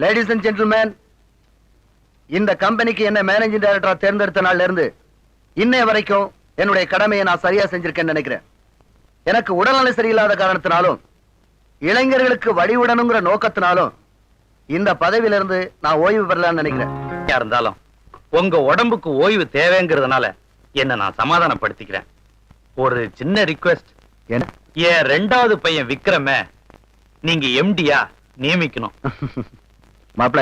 Ladies and gentleman, இந்த கம்பெனிக்கு என்ன மேனேஜிங் டைரக்டரா தேர்ந்தெடுத்த நாள்ல இருந்து இன்னைய வரைக்கும் என்னுடைய கடமையை நான் சரியா செஞ்சிருக்கேன்னு நினைக்கிறேன். எனக்கு உடல்நிலை சரியில்லாத காரணத்தினாலும் இளைஞர்களுக்கு வழிவிடணுங்கிற நோக்கத்தினாலும் இந்த பதவியிலிருந்து நான் ஓய்வு பெறலாம்னு நினைக்கிறேன். இருந்தாலும் உங்க உடம்புக்கு ஓய்வு தேவைங்கிறதுனால என்ன நான் சமாதானப்படுத்திக்கிறேன். ஒரு சின்ன ரிக்வெஸ்ட். என்ன? என் ரெண்டாவது பையன் விக்ரம நீங்க எம்டியா நியமிக்கணும். மாப்பிள,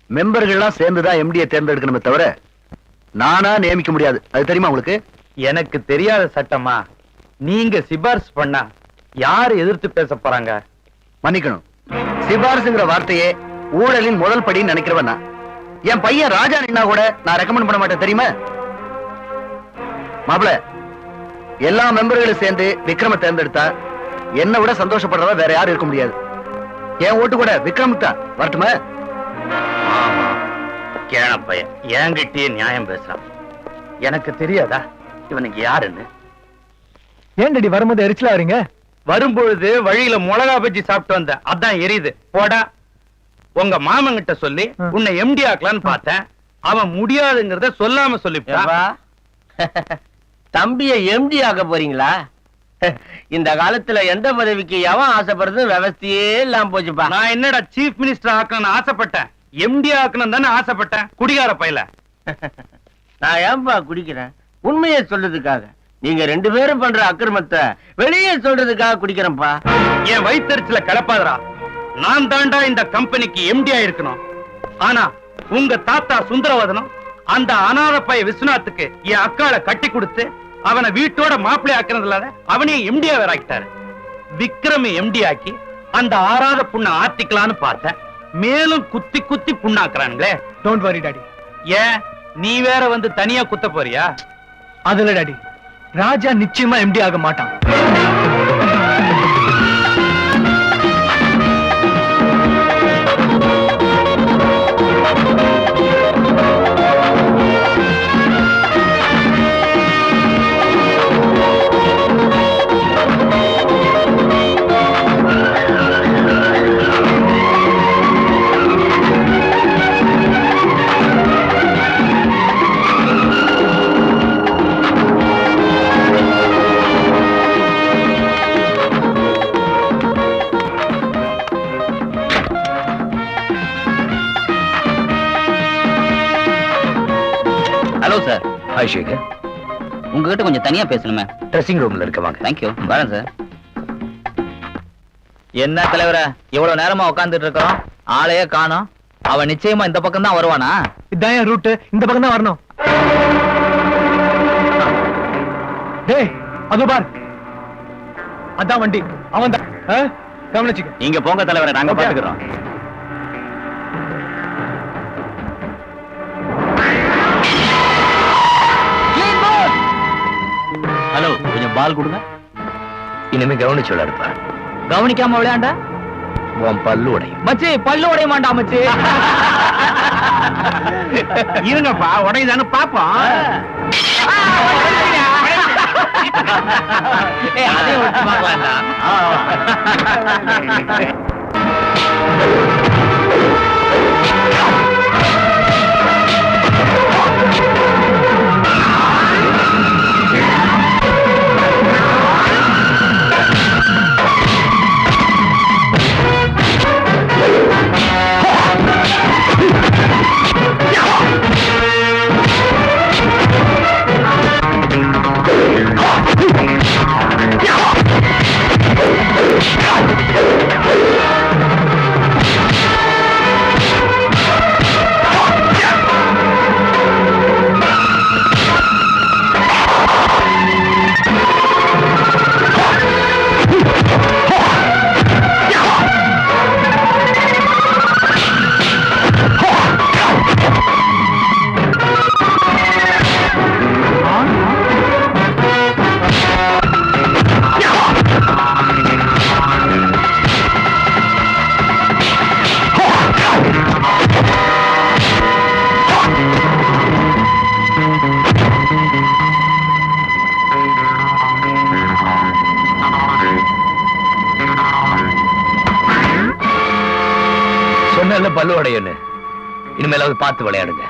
மெம்பர்கள்லாம் சேர்ந்துதான் எம்டியை தேர்ந்தெடுக்கணுமே தவிர நானா நியமிக்க முடியாது. அது தெரியுமா உங்களுக்கு? எனக்கு தெரியாத சட்டமா? நீங்க சிபாரிசு பண்ணா யாரு எதிர்த்து பேச போறாங்க? மன்னிக்கணும், சிபாரிசுங்கிற வார்த்தையே ஊழலின் முதல் படின்னு நினைக்கிறவன் நான். என் பையன் ராஜா நின்னா கூட நான் ரெக்கமெண்ட் பண்ண மாட்டேன், தெரியுமா? மாப்பிள, எல்லா மெம்பர்களும் சேர்ந்து விக்ரம தேர்ந்தெடுத்தா என்ன விட சந்தோஷப்படுறதா வேற யாரும் இருக்க முடியாது. என் ஓட்டு கூட விக்ரமுக்கு தான். வரட்டுமா? கேன பையன் என்கிட்டயே நியாயம் பேசுறான். எனக்கு தெரியாதா இவனுக்கு யாருன்னு? ஏன் டடி வரும்போது எரிச்சலா வரீங்க? வரும்பொழுது வழியில மிளகா பஜ்ஜி சாப்பிட்டு வந்த, அதான் எரியுது. போடா, உங்க மாமன் கிட்ட சொல்லி உன்னை எம்டி ஆக்கலான்னு பார்த்தேன். அவன் முடியாதுங்கிறத சொல்லாம சொல்லிப்பா. தம்பிய எம்டி ஆக்க போறீங்களா? இந்த காலத்துல எந்த பதவிக்கு எவன் ஆசைப்படுறது விவசாயே இல்லாம போச்சுப்பா. நான் என்னடா சீஃப் மினிஸ்டர் ஆக்கணும்னு ஆசைப்பட்டேன், எம்டி ஆக்கணும் தானே ஆசைப்பட்டேன். குடிகார பையல. நான் ஏன்பா குடிக்கிறேன்? உண்மையை சொல்றதுக்காக. நீங்க ரெண்டு பேரும் பண்ற அக்கிரமத்தை வெளியே சொல்றதுக்காக குடிக்கிறேன்ப்பா. என் வயிற்றுல கலப்பாதரா. நான் தாண்டா இந்த கம்பெனிக்கு எம்டி ஆயிருக்கணும். ஆனா உங்க தாத்தா சுந்தரவதனம் அந்த அனாத பைய விஸ்வநாத்துக்கு என் அக்காளை கட்டி கொடுத்து அவனை வீட்டோட மாப்பிள்ளை ஆக்குறது இல்லாத அவனையும் எம்டியா வேற ஆக்கிட்டாரு. விக்ரம எம்டி ஆக்கி அந்த ஆறாத புண்ணை ஆத்திக்கலான்னு பார்த்தேன். மேலும் குத்தி குத்தி புண்ணாக்குறானுங்களே. Don't worry daddy. ஏன் நீ வேற வந்து தனியா குத்த போறியா? அதுல டாடி, ராஜா நிச்சயமா எம்டி ஆக மாட்டான். Hello sir. ஹாய் சேகர். உங்ககிட்ட கொஞ்சம் தனியா பேசணுமே. ட்ரெஸ்ஸிங் ரூம்ல இருக்க வாங்க. தேங்க்யூ. வரேன் சார். என்ன தலைவரா, இவ்வளவு நேரமா உட்கார்ந்துட்டு இருக்கோம், ஆளையே காணோம். அவன் நிச்சயமா இந்த பக்கம் தான் வருவானா? இதான் என் ரூட், இந்த பக்கம் தான் வரணும். டேய், அது பார், அதான் வண்டி. அவன் தான். கவனிச்சுக்க. நீங்க போங்க தலைவரை, நாங்க பாத்துக்கிறோம். ஹலோ, கொஞ்சம் பால் கொடுங்க. இனிமே கவனிச்சு விளையாடுப்பா. கவனிக்காம விளையாண்டா உன் பல்லு உடையும். மச்சி, பல்லு உடைய மாட்டா மச்சி. இருங்கப்பா, உடையதானு பாப்போம். அதையும் விட்டு பார்க்கலாம்டா. சொன்னல பல்லு உடையன்னு. இனிமேலாவது பார்த்து விளையாடுங்க.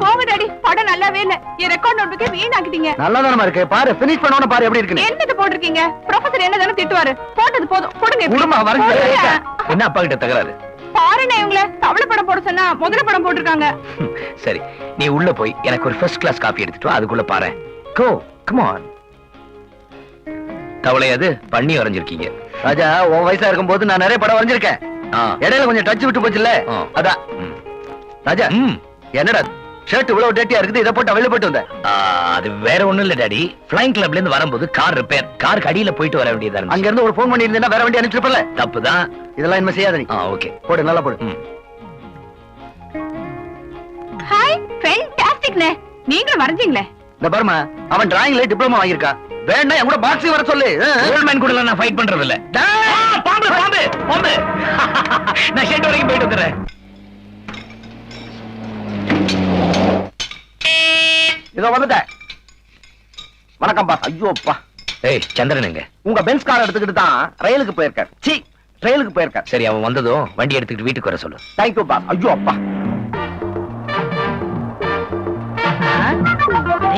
போகுதடி படம் நல்லாவே இல்ல. என் ரெக்கார்ட் நோட்புக்கே வீணாக்கிட்டீங்க. நல்லாதானமா இருக்கு. பாரு பினிஷ் பண்ணோன்னு பாரு எப்படி இருக்குன்னு. என்னது போட்டிருக்கீங்க? ப்ரொஃபசர் என்னதானே திட்டுவாரு. போட்டது போதும். கொடுங்க இப்படி. குடுமா வரைஞ்சு. போடுங்க. என்ன அப்பா கிட்ட தகராறு? பாருண்ணே இவங்கள தவளை படம் போட சொன்னா முதல்ல படம் போட்டிருக்காங்க. சரி, நீ உள்ள போய் எனக்கு ஒரு ஃபர்ஸ்ட் கிளாஸ் காபி எடுத்துட்டு வா. அதுக்குள்ள பாரு. Go come on. தவளை அது பண்ணி வரைஞ்சிருக்கீங்க. ராஜா உன் வயசா இருக்கும்போது நான் நிறைய படம் வரைஞ்சிருக்கேன். இடையில கொஞ்சம் டச் விட்டு போச்சுல்ல, அதான். ராஜா என்னடா ஷர்ட் இவ்வளவு டேட்டியா இருக்குது, இதை போட்டு வெளில போட்டு வந்த? அது வேற ஒண்ணும் இல்ல டாடி. ஃப்ளைங் கிளப்ல இருந்து வரும்போது கார் ரிப்பேர். காருக்கு அடியில போயிட்டு வர வேண்டியதா இருந்துச்சு. அங்க இருந்து ஒரு போன் பண்ணி இருந்தா வேற வண்டி அனுப்பிச்சிருப்பல. தப்புதான். இதெல்லாம் இனிமே செய்யாத நீ. ஓகே போடு, நல்லா போடு. ஹாய் ஃபேன்டாஸ்டிக்னே. நீங்க வரைஞ்சீங்களே. இந்த பாருமா, அவன் டிராயிங்ல டிப்ளமா வாங்கியிருக்கா. வேணா என் கூட பாக்ஸிங் வர சொல்லு. கோல்ட்மேன் கூட நான் ஃபைட் பண்றது இல்ல. பாம்பு பாம்பு பாம்பு. நான் ஷெட் வரைக்கும் போயிட்டு வந்துறேன். இதோ வந்துட்டேன். வணக்கம்பா. ஐயோப்பா. ஏய் சந்திரன் எங்க? உங்க பென்ஸ் கார் எடுத்துக்கிட்டு தான் ரயிலுக்கு போயிருக்கார். சி, ரயிலுக்கு போயிருக்கார். சரி, அவன் வந்ததும் வண்டி எடுத்துக்கிட்டு வீட்டுக்கு வர சொல்லு. தேங்க்யூ பா. ஐயோ அப்பா.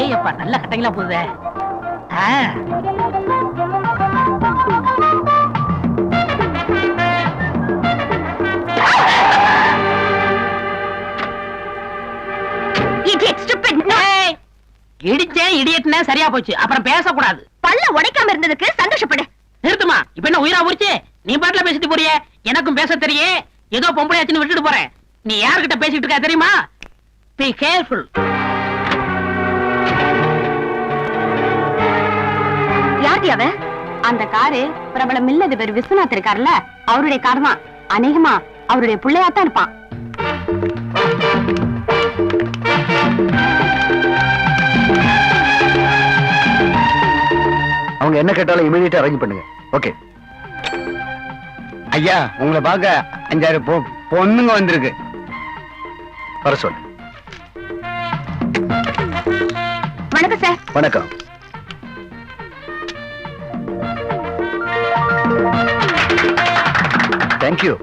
ஏய் அப்பா நல்ல கட்டைங்களா போகுதே. இடிச்சேன் இடியட்னா சரியா போச்சு. அப்புறம் பேசக்கூடாது. பல்ல உடைக்காம இருந்ததுக்கு சந்தோஷப்படு. நிறுத்துமா. இப்ப என்ன உயிரா உரிச்சு நீ பாட்டுல பேசிட்டு போறிய? எனக்கும் பேச தெரியே. ஏதோ பொம்பளையாச்சுன்னு விட்டுட்டு போறேன். நீ யார்கிட்ட பேசிட்டு இருக்கா தெரியுமா? Be careful. யார்டி அவன்? அந்த காரு பிரபல மில்லதிபர் விஸ்வநாத் இருக்காருல்ல, அவருடைய கார் தான். அநேகமா அவருடைய பிள்ளையாத்தான் இருப்பான். அவங்க என்ன கேட்டாலும் இமீடியட்டா அரேஞ்ச் பண்ணுங்க. ஓகே ஐயா, உங்களை பார்க்க 5-6 பொண்ணுங்க வந்திருக்கு. வர சொல்லு. வணக்கம் சார். வணக்கம். தேங்க்யூ.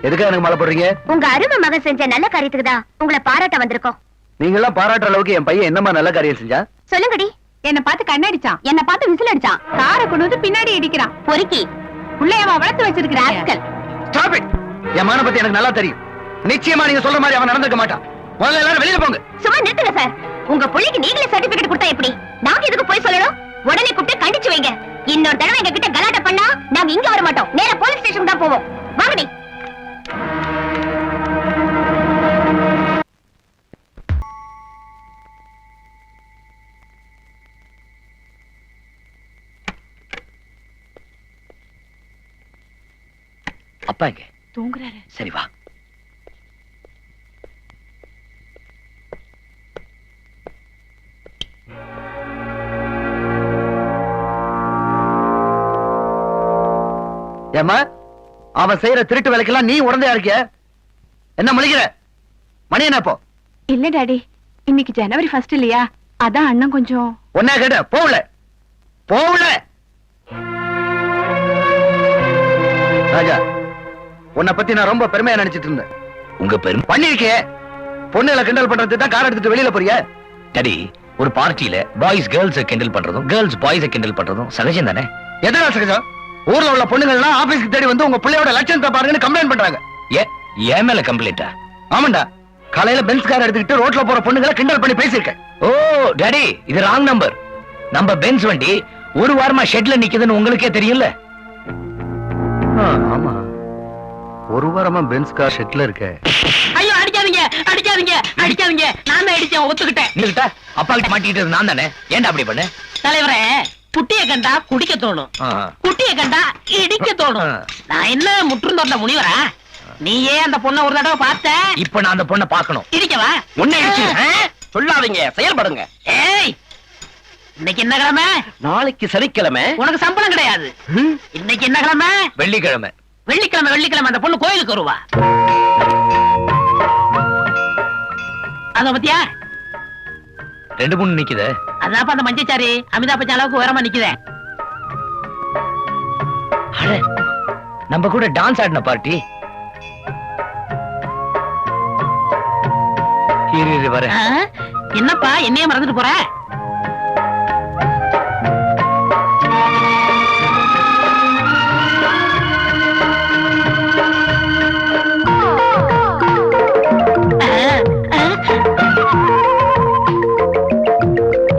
எதுக்காக எனக்கு மாலை போடுறீங்க? உங்க அருமை மகன் செஞ்ச நல்ல காரியத்துக்கு தான் உங்களை பாராட்ட வந்திருக்கோம். நீங்க எல்லாம் பாராட்டுற அளவுக்கு என் பையன் என்னமா நல்ல காரியம் செஞ்சா? சொல்லுங்கடி. என்ன பார்த்து கண்ணடிச்சான், என்ன பார்த்து விசில் அடிச்சான், காரை கொண்டு வந்து பின்னாடி இடிக்கிறான். பொறுக்கி புள்ளையவா வளர்த்து வச்சிருக்கிற ஆட்கள். Stop it. என் மகனை பத்தி எனக்கு நல்லா தெரியும். நிச்சயமா நீங்க சொல்ற மாதிரி அவன் நடந்துக்க மாட்டான். முதல்ல எல்லாரும் வெளியில போங்க. சும்மா நிறுத்துங்க சார். உங்க புள்ளைக்கு நீங்களே சர்டிபிகேட் கொடுத்தா எப்படி? நாங்க எதுக்கு போய் சொல்லணும்? உடனே கூப்பிட்டு கண்டிச்சு வைங்க. இன்னொரு தடவை எங்க கிட்ட கலாட்டா பண்ணா நாங்க இங்க வர மாட்டோம். நேரா போலீஸ் ஸ்டேஷன் தான் போவோம். வாங்கடி. அப்பா எங்க? தூங்குறாரு. சரி வா. ஏமா, அவன் செய்யற திருட்டு வேலைக்கெல்லாம் நீ உடந்தையா இருக்கிய? என்ன முழிக்கிற? மணி என்ன இப்போ? இல்ல டாடி, இன்னைக்கு ஜனவரி 1 இல்லையா, அதான் அண்ணன் கொஞ்சம். ஒன்னா கேட்ட போகல போகல. ராஜா, உன்னை பத்தி நான் ரொம்ப பெருமையா நினைச்சிட்டு இருந்தேன். உங்க பெரும் பண்ணிருக்கே. பொண்ணுகளை கிண்டல் பண்றது தான் கார் எடுத்துட்டு வெளியில போறிய? டாடி, ஒரு பார்ட்டியில பாய்ஸ் கேர்ள்ஸ் கிண்டல் பண்றதும் கேர்ள்ஸ் பாய்ஸ் கிண்டல் பண்றதும் சகஜம் தானே? எதனா சகஜம்? ஊர்ல உள்ள பொண்ணுங்க எல்லாம் ஆபீஸ்க்கு தேடி வந்து உங்க பிள்ளையோட லட்சணத்தை பாருங்கன்னு கம்ப்ளைண்ட் பண்றாங்க. ஏன் மேல கம்ப்ளைண்டா? ஆமாண்டா, காலையில பென்ஸ் கார் எடுத்துக்கிட்டு ரோட்ல போற பொண்ணுங்களை கிண்டல் பண்ணி பேசியிருக்கேன். ஓ டாடி, இது ராங் நம்பர். நம்ம பென்ஸ் வண்டி ஒரு வாரமா ஷெட்ல நிக்குதுன்னு உங்களுக்கே தெரியும்ல. ஆமா, ஒரு வாரமா பென்ஸ் கார் ஷெட்ல இருக்க. ஐயோ அடிக்காதீங்க அடிக்காதீங்க அடிக்காதீங்க. நான் தான் அடிச்சேன், ஒத்துக்கிட்டேன். நீங்கிட்ட அப்பா கிட்ட மாட்டிக்கிட்டது நான் தானே. ஏன்டா அப்படி பண்ண? தலைவரே, குட்டிய கண்டா குடிக்க தோணும், குட்டிய கண்டா இடிக்க தோணும். நான் என்ன முற்றும் தோட்ட முனிவரா? நீயே அந்த பொண்ணை ஒரு தடவை பார்த்த. இப்ப நான் அந்த பொண்ணை பார்க்கணும். இடிக்கவா? உன்னை இடிச்சு சொல்லாதீங்க, செயல்படுங்க. ஏய், இன்னைக்கு என்ன கிழமை? நாளைக்கு சனிக்கிழமை. உனக்கு சம்பளம் கிடையாது. இன்னைக்கு என்ன கிழமை? வெள்ளிக்கிழமை. வெள்ளிக்கிழமை வெள்ளிக்கிழமை அந்த பொண்ணு கோயிலுக்கு வருவா. அத பத்தியா? ரெண்டு மூணு நிக்குதே. அதான் அந்த மஞ்சச்சாரி அமிதாப் பச்சன் அளவுக்கு உயரமா நிக்குதேன். அட, நம்ம கூட டான்ஸ் ஆடின பார்ட்டி. இரு வர. என்னப்பா என்னைய மறந்துட்டு போற?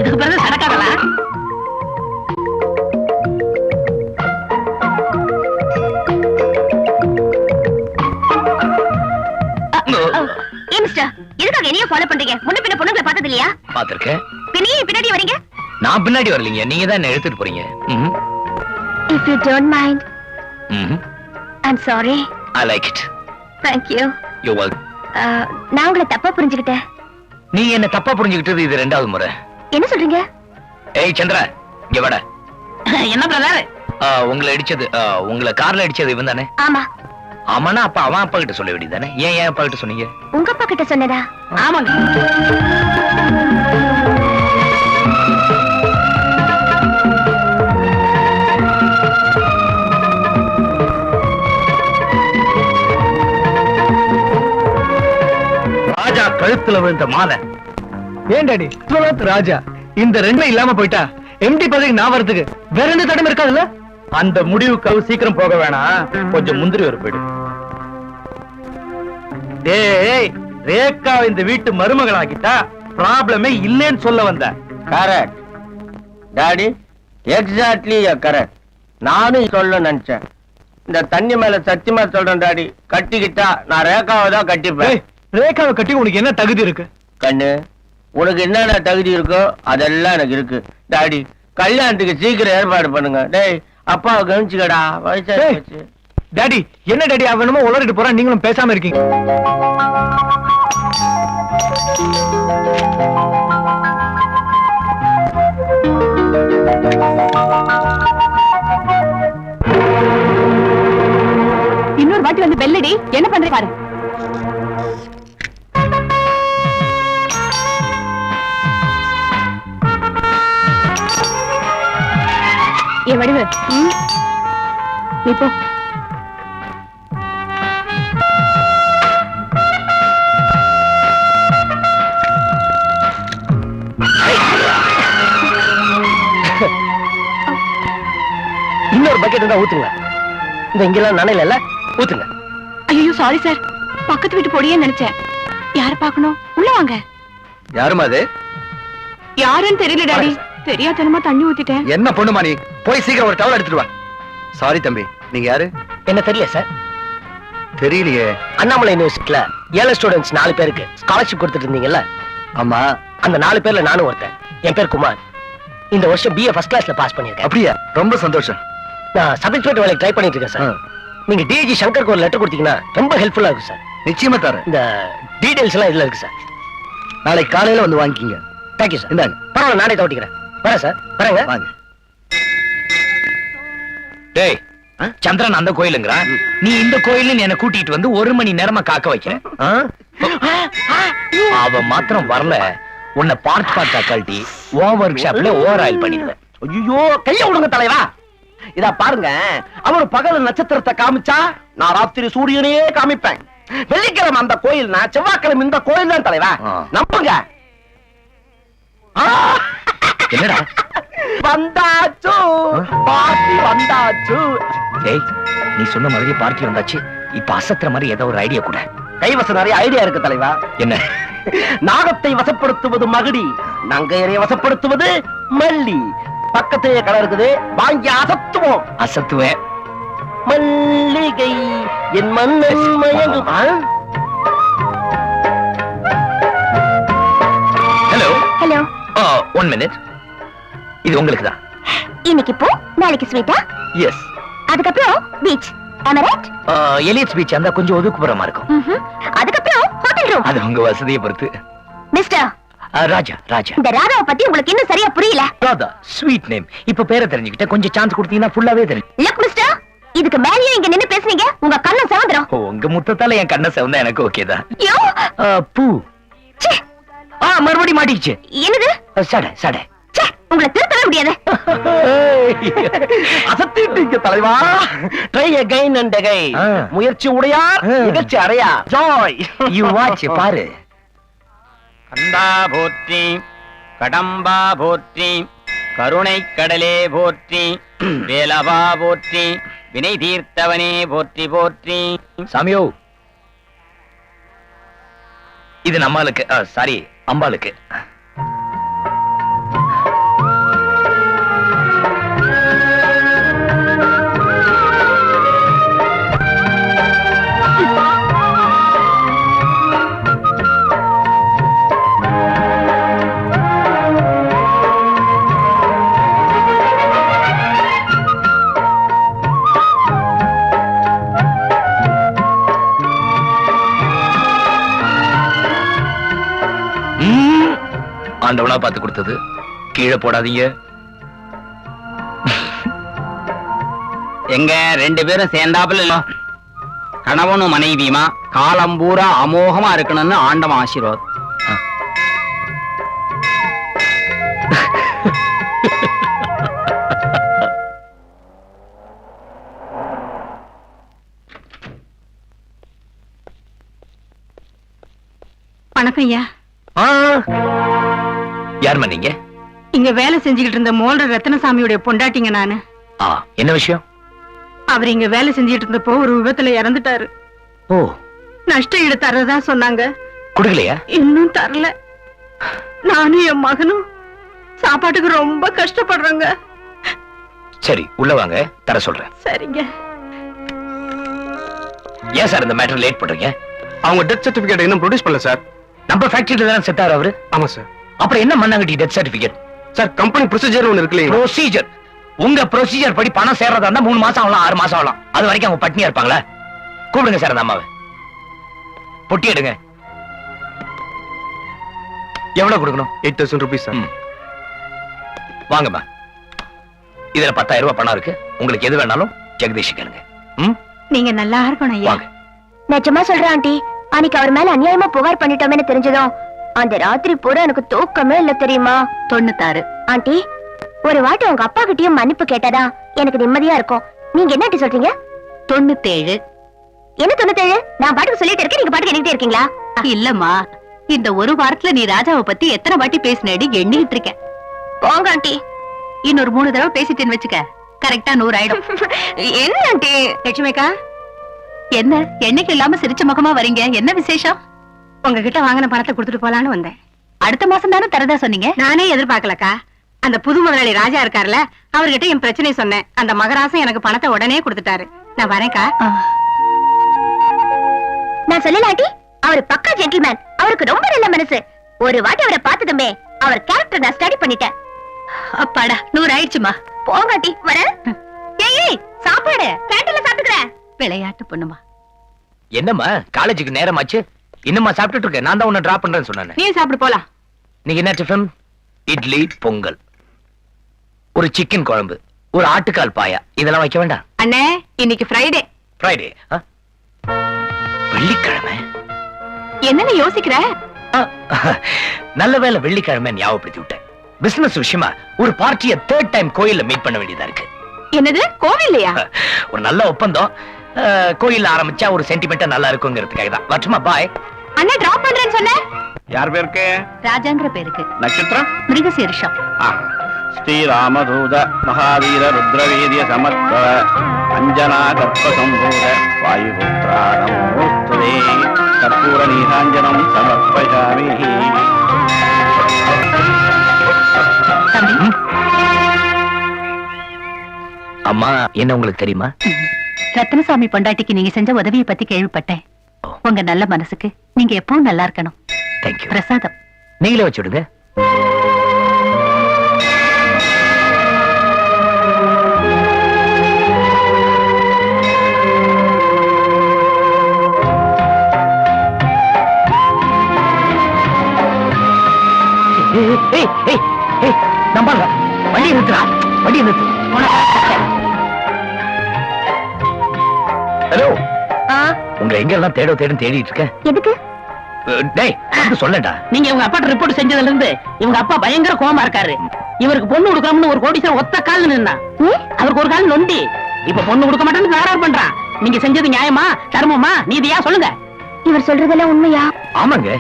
இதுக்கு பிறகு சடக்காதலா? எதுக்காக என்னைய ஃபாலோ பண்றீங்க? முன்ன பின்ன பொண்ணுங்களை பார்த்தது இல்லையா? பாத்திருக்கேன். பின்னாடி வரீங்க. நான் பின்னாடி வரலீங்க, நீங்க தான் என்ன எடுத்துட்டு போறீங்க. If you don't mind, I'm sorry. I like it. Thank you. You're welcome. நான் உங்களை தப்பா புரிஞ்சுக்கிட்டேன். நீ என்ன தப்பா புரிஞ்சுக்கிட்டது இது ரெண்டாவது முறை. என்ன சொல்றீங்க? ஏய் சந்திரா, இங்க வாடா. என்ன பிரதர்? உங்களை அடிச்சது, உங்களை கார்ல அடிச்சது இவன் தானே? ஆமா. ஆமாண்ணா, அப்ப அவன் அப்பா கிட்ட சொல்ல வேண்டியதானே? ஏன் அப்பா கிட்ட சொன்னீங்க? உங்க அப்பா கிட்ட சொன்னதா? ஆமாங்க. ராஜா கழுத்துல விழுந்த மாலை. ஏன் டாடி விஸ்வநாத் ராஜா இந்த ரெண்டும் இல்லாம போயிட்டா எம்டி பதவிக்கு நான் வரதுக்கு வேற எந்த தடமே இருக்காதுல்ல? அந்த முடிவுக்கு சீக்கிரம் போக வேணாம், கொஞ்சம் முந்திரி ஒரு போயிடு. டேய், ரேகா இந்த வீட்டு மருமகளாகிட்டா ப்ராப்ளமே இல்லைன்னு சொல்ல வந்த. Correct daddy, exactly correct. நானும் சொல்ல நினைச்சேன். இந்த தண்ணி மேல சத்தியமா சொல்றேன் டாடி, கட்டிக்கிட்டா நான் ரேகாவை தான் கட்டிப்பேன். ரேகாவை கட்டி உனக்கு என்ன தகுதி இருக்கு? கண்ணு, உனக்கு என்னென்ன தகுதி இருக்கோ அதெல்லாம் எனக்கு இருக்கு டாடி. கல்யாணத்துக்கு சீக்கிரம் ஏற்பாடு பண்ணுங்க. டேய், அப்பாவை கவனிச்சுக்கடா, வயசாச்சு. டாடி என்ன டாடி அவனுமோ உளறிட்டு போறான், நீங்களும் பேசாம இருக்கீங்க. இன்னொரு வாட்டி வந்து பெல்லடி என்ன பண்ற பாரு. என் வடிவு நீ போ. இன்னொரு பக்கெட் இருந்தா ஊத்துங்க. இந்த இங்கெல்லாம் நனையில ஊத்துங்க. ஐயோ சாரி சார், பக்கத்து வீட்டு பொடியே நினைச்சேன். யார பாக்கணும்? உள்ள வாங்க. யாருமா அது? யாருன்னு தெரியல டாடி, தெரியாதனமா தண்ணி ஊத்திட்டேன். என்ன பொண்ணுமா நீ? போய் சீக்கிரம் ஒரு டவல் எடுத்துட்டு வா. சாரி தம்பி, நீங்க யாரு? என்ன தெரியல சார். தெரியலையே. அண்ணாமலை யூனிவர்சிட்டில ஏழை ஸ்டூடெண்ட்ஸ் 4 பேருக்கு ஸ்காலர்ஷிப் கொடுத்துட்டு இருந்தீங்கல்ல? ஆமா. அந்த 4 பேர்ல நானும் ஒருத்தன். என் பேர் குமார். இந்த வருஷம் BA ஃபர்ஸ்ட் கிளாஸ்ல பாஸ் பண்ணிருக்கேன். அப்படியா? ரொம்ப சந்தோஷம். நான் சப் இன்ஸ்பெக்டர் வேலைக்கு ட்ரை பண்ணிட்டு இருக்கேன் சார். நீங்க டிஜி சங்கருக்கு ஒரு லெட்டர் கொடுத்தீங்கன்னா ரொம்ப ஹெல்ப்ஃபுல்லா இருக்கும் சார். நிச்சயமா தரேன். இந்த டீடைல்ஸ் எல்லாம் இதுல இருக்கு சார். நாளைக்கு காலையில வந்து வாங்கிக்கிங்க. Thank you sir. இந்தாங்க. பரவாயில்ல, நானே தவட்டிக்கிறேன். வரேன் சார். வரேங்க. வாங்க. டேய், சந்திரன் அந்த கோயிலுங்கிறான், நீ இந்த கோயிலுன்னு என்ன கூட்டிட்டு வந்து 1 மணி நேரமா காக்க வைக்கிறேன். அவ மாத்திரம் வரல, உன்னை பார்ட் கழட்டி ஒர்க் ஷாப்ல ஓவர் ஆயில் பண்ணிடுவேன். ஐயோ, கைய விடுங்க தலைவா. இத பாருங்க, அவர் பகல் நட்சத்திரத்தை காமிச்சா நான் ராத்திரி சூரியனையே காமிப்பேன். வெள்ளிக்கிழமை அந்த கோயில், நான் செவ்வாய்க்கிழமை இந்த கோயில் தான் தலைவா. நம்புங்க. என்னடா வந்தாச்சு, பார்ட்டி வந்தாச்சு. ஏய், நீ சொன்ன மாதிரி பார்ட்டி வந்தாச்சு. இப்ப அசத்துற மாதிரி ஏதோ ஒரு ஐடியா கூட. கைவசம் நிறைய ஐடியா இருக்கு தலைவா. என்ன? நாகத்தை வசப்படுத்துவது மகுடி, நங்கையரை வசப்படுத்துவது மல்லி. பக்கத்திலே கடை இருக்குது, வாங்கி அசத்துவோம். அசத்துவேன். மல்லிகை என் மன்னன் மயங்கும். Hello hello. 1 மினிட். இது உங்களுக்கு தான். இன்னைக்கு போ, நாளைக்கு ஸ்வீட்டா? எஸ். அதுக்கப்புறம் beach. Am I right? Elliot's beach அந்த கொஞ்சம் ஒதுக்குப்புறமா இருக்கும். அதுக்கப்புறம் ஹோட்டல் ரூம். அது உங்க வசதியை பொறுத்து. மிஸ்டர் ராஜா. ராஜா. இந்த ராதாவை பத்தி உங்களுக்கு இன்னும் சரியா புரியல. Radha sweet name. இப்ப பேரை தெரிஞ்சுக்கிட்ட கொஞ்சம் சான்ஸ் கொடுத்தீங்கன்னா ஃபுல்லாவே தெரியும். லுக் மிஸ்டர், இதுக்கு மேலயே இங்க நின்னு பேசுனீங்க, உங்க கண்ணு செவந்துரும். உங்க முத்தத்தால என் கண்ணை செவந்தா எனக்கு ஓகே தான். யோ பூ. ச்சே. மறுபடியும் மாட்டிக்கிச்சு. என்னது? சடை சடை. ச்சே, உங்களை திருத்தவே முடியாது. அசத்திட்டீங்க தலைவா. Try again and again. ஆ. முயற்சி உடையார் நிகழ்ச்சி அடையா. ஜாய். யூ வாட்ச் பாரு. கந்தா போற்றி, கடம்பா போற்றி, கருணை கடலே போற்றி, வேலவா போற்றி, வினை தீர்த்தவனே போற்றி போற்றி. சாமியோ, இது நம்மளுக்கு, சாரி அம்பாளுக்கு. ஆண்டவனா பார்த்து கொடுத்தது, கீழே போடாதீங்க. எங்க 2 பேரும் சேர்ந்தாப்புல கணவனும் மனைவியுமா காலம் பூரா அமோகமா இருக்கணும்னு ஆண்டவன் ஆசீர்வாதம். வணக்கம் ஐயா. யாருமா நீங்க? இங்க வேலை செஞ்சுக்கிட்டு இருந்த மோல்ற ரத்னசாமியுடைய பொண்டாட்டிங்க நானு. என்ன விஷயம்? அவர் இங்க வேலை செஞ்சுட்டு இருந்தப்போ ஒரு விபத்துல இறந்துட்டாரு. ஓ, நஷ்ட ஈடு தரதா சொன்னாங்க. குடுக்கலையா? இன்னும் தரல. நானும் என் மகனும் சாப்பாட்டுக்கு ரொம்ப கஷ்டப்படுறோங்க. சரி, உள்ள வாங்க, தர சொல்றேன். சரிங்க. ஏன் சார் இந்த மேட்டர் லேட் பண்றீங்க? அவங்க டெத் சர்டிபிகேட் இன்னும் ப்ரொடியூஸ் பண்ணல சார். நம்ம ஃபேக்டரியில தானே செத்தாரு அவரு. ஆமா சார். அப்புறம் என்ன மண்ணாங்கட்டி death certificate? Sir, company procedure ஒன்னு இருக்கு இல்லையா? ப்ரொசீஜர். உங்க ப்ரொசீஜர் படி பணம் சேர்றதா இருந்தா 3 மாசம் ஆகலாம், 6 மாசம் ஆகலாம். அது வரைக்கும் அவங்க பட்னியா இருப்பாங்களா? கூப்பிடுங்க சார் அந்த அம்மாவை. பொட்டி எடுங்க. எவ்வளவு கொடுக்கணும்? 8,000 rupees சார். வாங்கம்மா. இதுல 10,000 ரூபாய் பணம் இருக்கு. உங்களுக்கு எது வேணாலும் ஜெகதீஷ் கேளுங்க. நீங்க நல்லா இருக்கணும் ஐயா. வாங்க. நிஜமா சொல்றேன் ஆண்டி, அன்னைக்கு அவர் மேல அநியாயமா புகார் பண்ணிட்டோமேன்னு தெரிஞ்சதும் அந்த ராத்திரி பூரா எனக்கு தூக்கமே இல்ல தெரியுமா? 96. ஆண்டி, ஒரு வாட்டி உங்க அப்பா கிட்டயும் மன்னிப்பு கேட்டாதா எனக்கு நிம்மதியா இருக்கும். நீங்க என்ன ஆண்டி சொல்றீங்க? 97. என்ன 97? நான் பாட்டுக்கு சொல்லிட்டு இருக்கேன், நீங்க பாட்டுக்கு எண்ணிட்டே இருக்கீங்களா? இல்லம்மா, இந்த ஒரு வாரத்துல நீ ராஜாவை பத்தி எத்தனை வாட்டி பேசினடி எண்ணிட்டு இருக்க. போங்க ஆண்டி. இன்னொரு 3 தடவை பேசிட்டேன்னு வச்சுக்க, கரெக்டா 100 ஆயிடும். என்ன ஆண்டி? லட்சுமிக்கா, என்ன என்னைக்கு இல்லாம சிரிச்ச முகமா வரீங்க? என்ன விசேஷம்? உங்ககிட்ட வாங்கின பணத்தை கொடுத்துட்டு போலான்னு வந்தேன். அடுத்த மாசம் தானே தரதா சொன்னீங்க. நானே எதிர்பார்க்கலக்கா. அந்த புது முதலாளி ராஜா இருக்காருல, அவர்கிட்ட என் பிரச்சனையை சொன்னேன். அந்த மகராசன் எனக்கு பணத்தை உடனே கொடுத்துட்டாரு. நான் வரேன்க்கா. நான் சொல்லல ஆண்டி, அவர் பக்கா ஜென்டில்மேன். அவருக்கு ரொம்ப நல்ல மனசு. ஒரு வாட்டி அவரை பார்த்ததுமே அவர் கேரக்டர் நான் ஸ்டடி பண்ணிட்டேன். அப்பாடா, 100 ஆயிடுச்சுமா. போங்க ஆண்டி, வரேன். ஏய், சாப்பாடு கேண்டீன்ல சாப்பிட்டுக்கிறேன். விளையாட்டு பொண்ணுமா. என்னம்மா, காலேஜுக்கு நேரமாச்சு, இன்னுமா சாப்பிட்டுட்டு இருக்க? நான் தான் உன்னை டிராப் பண்றேன்னு சொன்னேன். நீ சாப்பிடு போலாம். நீங்க என்ன டிஃபன்? இட்லி, பொங்கல், ஒரு சிக்கன் குழம்பு, ஒரு ஆட்டுக்கால் பாயா, இதெல்லாம் வைக்க வேண்டாம்? அண்ணே, இன்னைக்கு ஃப்ரைடே. ஃப்ரைடே? வெள்ளிக்கிழமை? என்னன்னு யோசிக்கிற? நல்ல வேளை வெள்ளிக்கிழமை ஞாபகப்படுத்தி விட்டேன். பிசினஸ் விஷயமா ஒரு பார்ட்டியை 3rd டைம் கோயில்ல மீட் பண்ண வேண்டியதா இருக்கு. என்னது, கோவில்லையா? ஒரு நல்ல ஒப்பந்தம். கோயில்ல ஆரம்பிச்சா ஒரு சென்டிமெண்டா நல்லா இருக்குங்கிறதுக்காக தான். வரட்டுமா? பாய். அண்ணே, டிராப் பண்றேன்னு சொன்ன. யார் பேருக்கு? ராஜாங்கிற பேருக்கு. நட்சத்திரம்? மிருகசீரிஷம். ஸ்ரீராமதூத மகாவீர ருத்ரவீரிய சமத்வ அஞ்சனா கர்ப்ப சம்பூத வாயுபுத்ராணம் மூர்த்துதே கற்பூர நீராஞ்சனம் சமர்ப்பயாமி. தம்பி, அம்மா, என்ன உங்களுக்கு தெரியுமா? ரத்னசாமி பொண்டாட்டிக்கு நீங்க செஞ்ச உதவியை பத்தி கேள்விப்பட்டேன். உங்க நல்ல மனசுக்கு நீங்க எப்பவும் நல்லா இருக்கணும். தேங்க்யூ. பிரசாதம் நீங்களே வச்சுடுங்க. நம்பாங்க. வண்டியை நிறுத்துறா, வண்டியை நிறுத்து. ஹலோ, உங்க எங்க எல்லாம் தேடிட்டு இருக்கேன். எதுக்கு? டேய் வந்து சொல்லடா. நீங்க இவங்க அப்பா ரிப்போர்ட் செஞ்சதுல இருந்து இவங்க அப்பா பயங்கர கோவமா இருக்காரு. இவருக்கு பொண்ணு கொடுக்கணும்னு ஒரு கோடீஸ்வரன் ஒத்த கால் நின்னா, அவருக்கு ஒரு கால் நொண்டி. இப்ப பொண்ணு கொடுக்க மாட்டேன்னு தகராறு பண்றான். நீங்க செஞ்சது நியாயமா தர்மமா நீதியா சொல்லுங்க. இவர் சொல்றதெல்லாம் உண்மையா? ஆமாங்க,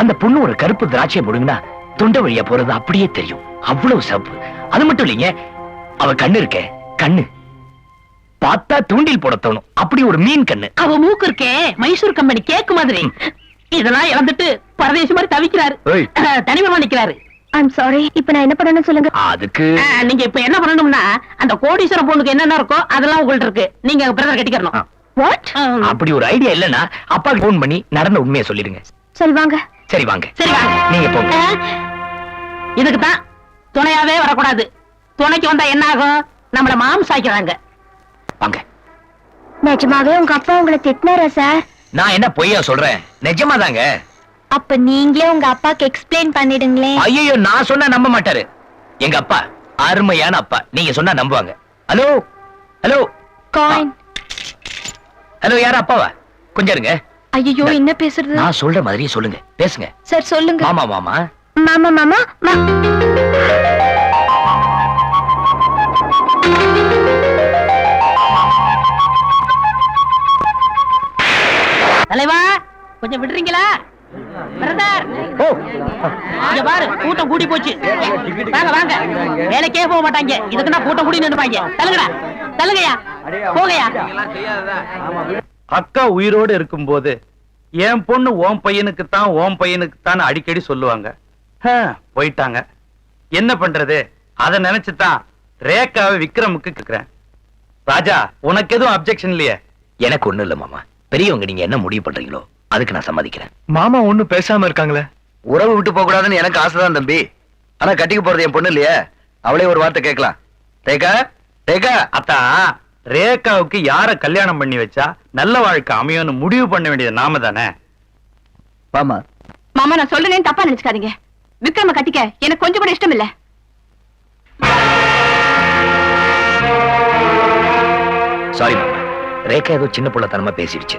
அந்த பொண்ணு ஒரு கருப்பு திராட்சையை போடுங்கன்னா தொண்டை வழியா போறது அப்படியே தெரியும். அவ்வளவு சிவப்பு. அது மட்டும் இல்லைங்க, அவ கண்ணு இருக்க கண்ணு பார்த்தா தூண்டில் போட தோணும். அப்படி ஒரு மீன் கண்ணு. அவ மூக்கு இருக்கே மைசூர் கம்பெனி கேக்கு மாதிரி. இதெல்லாம் இழந்துட்டு பரதேசி மாதிரி தவிக்கிறாரு. ஏய். தனிமரமா நிக்கிறாரு. I'm sorry. இப்ப நான் என்ன பண்ணணும்னு சொல்லுங்க. அதுக்கு நீங்க இப்ப என்ன பண்ணணும்னா அந்த கோடீஸ்வரன் பொண்ணுக்கு என்னென்ன இருக்கோ அதெல்லாம் உங்கள்ட்ட இருக்கு. நீங்க பிரதர் கட்டிக்கணும். வாட்? அப்படி ஒரு ஐடியா இல்லன்னா அப்பாக்கு போன் பண்ணி நடந்த உண்மையை சொல்லிடுங்க. சரி வாங்க. சரி வாங்க. சரி வாங்க. நீங்க போங்க. இதுக்கு தான் துணையாவே வரக்கூடாது. துணைக்கு வந்தா என்ன ஆகும்? நம்மள மாம்சாக்கிறாங்க. வாங்க. நிஜமாவே உங்க அப்பா உங்களை திட்டினாரா சார்? நான் என்ன பொய்யா சொல்றேன், நிஜமாதாங்க. அப்ப நீங்களே உங்க அப்பாக்கு எக்ஸ்பிளைன் பண்ணிடுங்களேன். ஐயோ, நான் சொன்னா நம்ப மாட்டாரு. எங்க அப்பா அருமையான அப்பா. நீங்க சொன்னா நம்புவாங்க. Hello hello coin. ஹலோ, யாரா அப்பாவா? கொஞ்சம் இருங்க. ஐயோ, என்ன பேசுறது? நான் சொல்ற மாதிரியே சொல்லுங்க, பேசுங்க. சார் சொல்லுங்க. மாமா மாமா மாமா மாமா தலைவா கொஞ்சம் விடுறீங்களா? பிரதர் ஓ இங்க பாரு, கூட்டம் கூடி போச்சு. வாங்க வாங்க. வேலைக்கே போக மாட்டாங்க. இதுக்குன்னா கூட்டம் கூடி நின்னுப்பாங்க. தள்ளுங்கடா, தள்ளுங்கயா, போங்கயா. அக்கா உயிரோடு இருக்கும்போது என் பொண்ணு ஓம் பையனுக்கு தான் ஓம் பையனுக்கு தான் அடிக்கடி சொல்லுவாங்க. போயிட்டாங்க, என்ன பண்றது? அத நினைச்சுதான் ரேகாவை விக்ரமுக்கு கேக்குறேன். ராஜா, உனக்கு எதுவும் அப்செக்ஷன் இல்லையே? எனக்கு ஒண்ணு இல்ல மாமா. பெரியவங்க நீங்க என்ன முடிவு பண்றீங்களோ அதுக்கு நான் சம்மதிக்கிறேன். மாமா ஒண்ணும் பேசாம இருக்காங்களே. உறவு விட்டு போக கூடாதுன்னு எனக்கு ஆசைதான் தம்பி. ஆனா கட்டிக்க போறது என் பொண்ணு இல்லையே. அவளே ஒரு வார்த்தை கேட்கலாம். ரேகா, ரேகா. அத்தா, ரேகாவுக்கு யார கல்யாணம் பண்ணி வச்சா நல்ல வாழ்க்கை அமையும்னு முடிவு பண்ண வேண்டியது நாம தானே. மாமா, மாமா நான் சொல்றேன்னு தப்பா நினைச்சுக்காதீங்க. விக்ரம கட்டிக்க எனக்கு கொஞ்சம் கூட இஷ்டம் இல்ல. சாரி மாமா, ரேகா ஏதோ சின்ன புள்ளத்தனமா பேசிடுச்சு.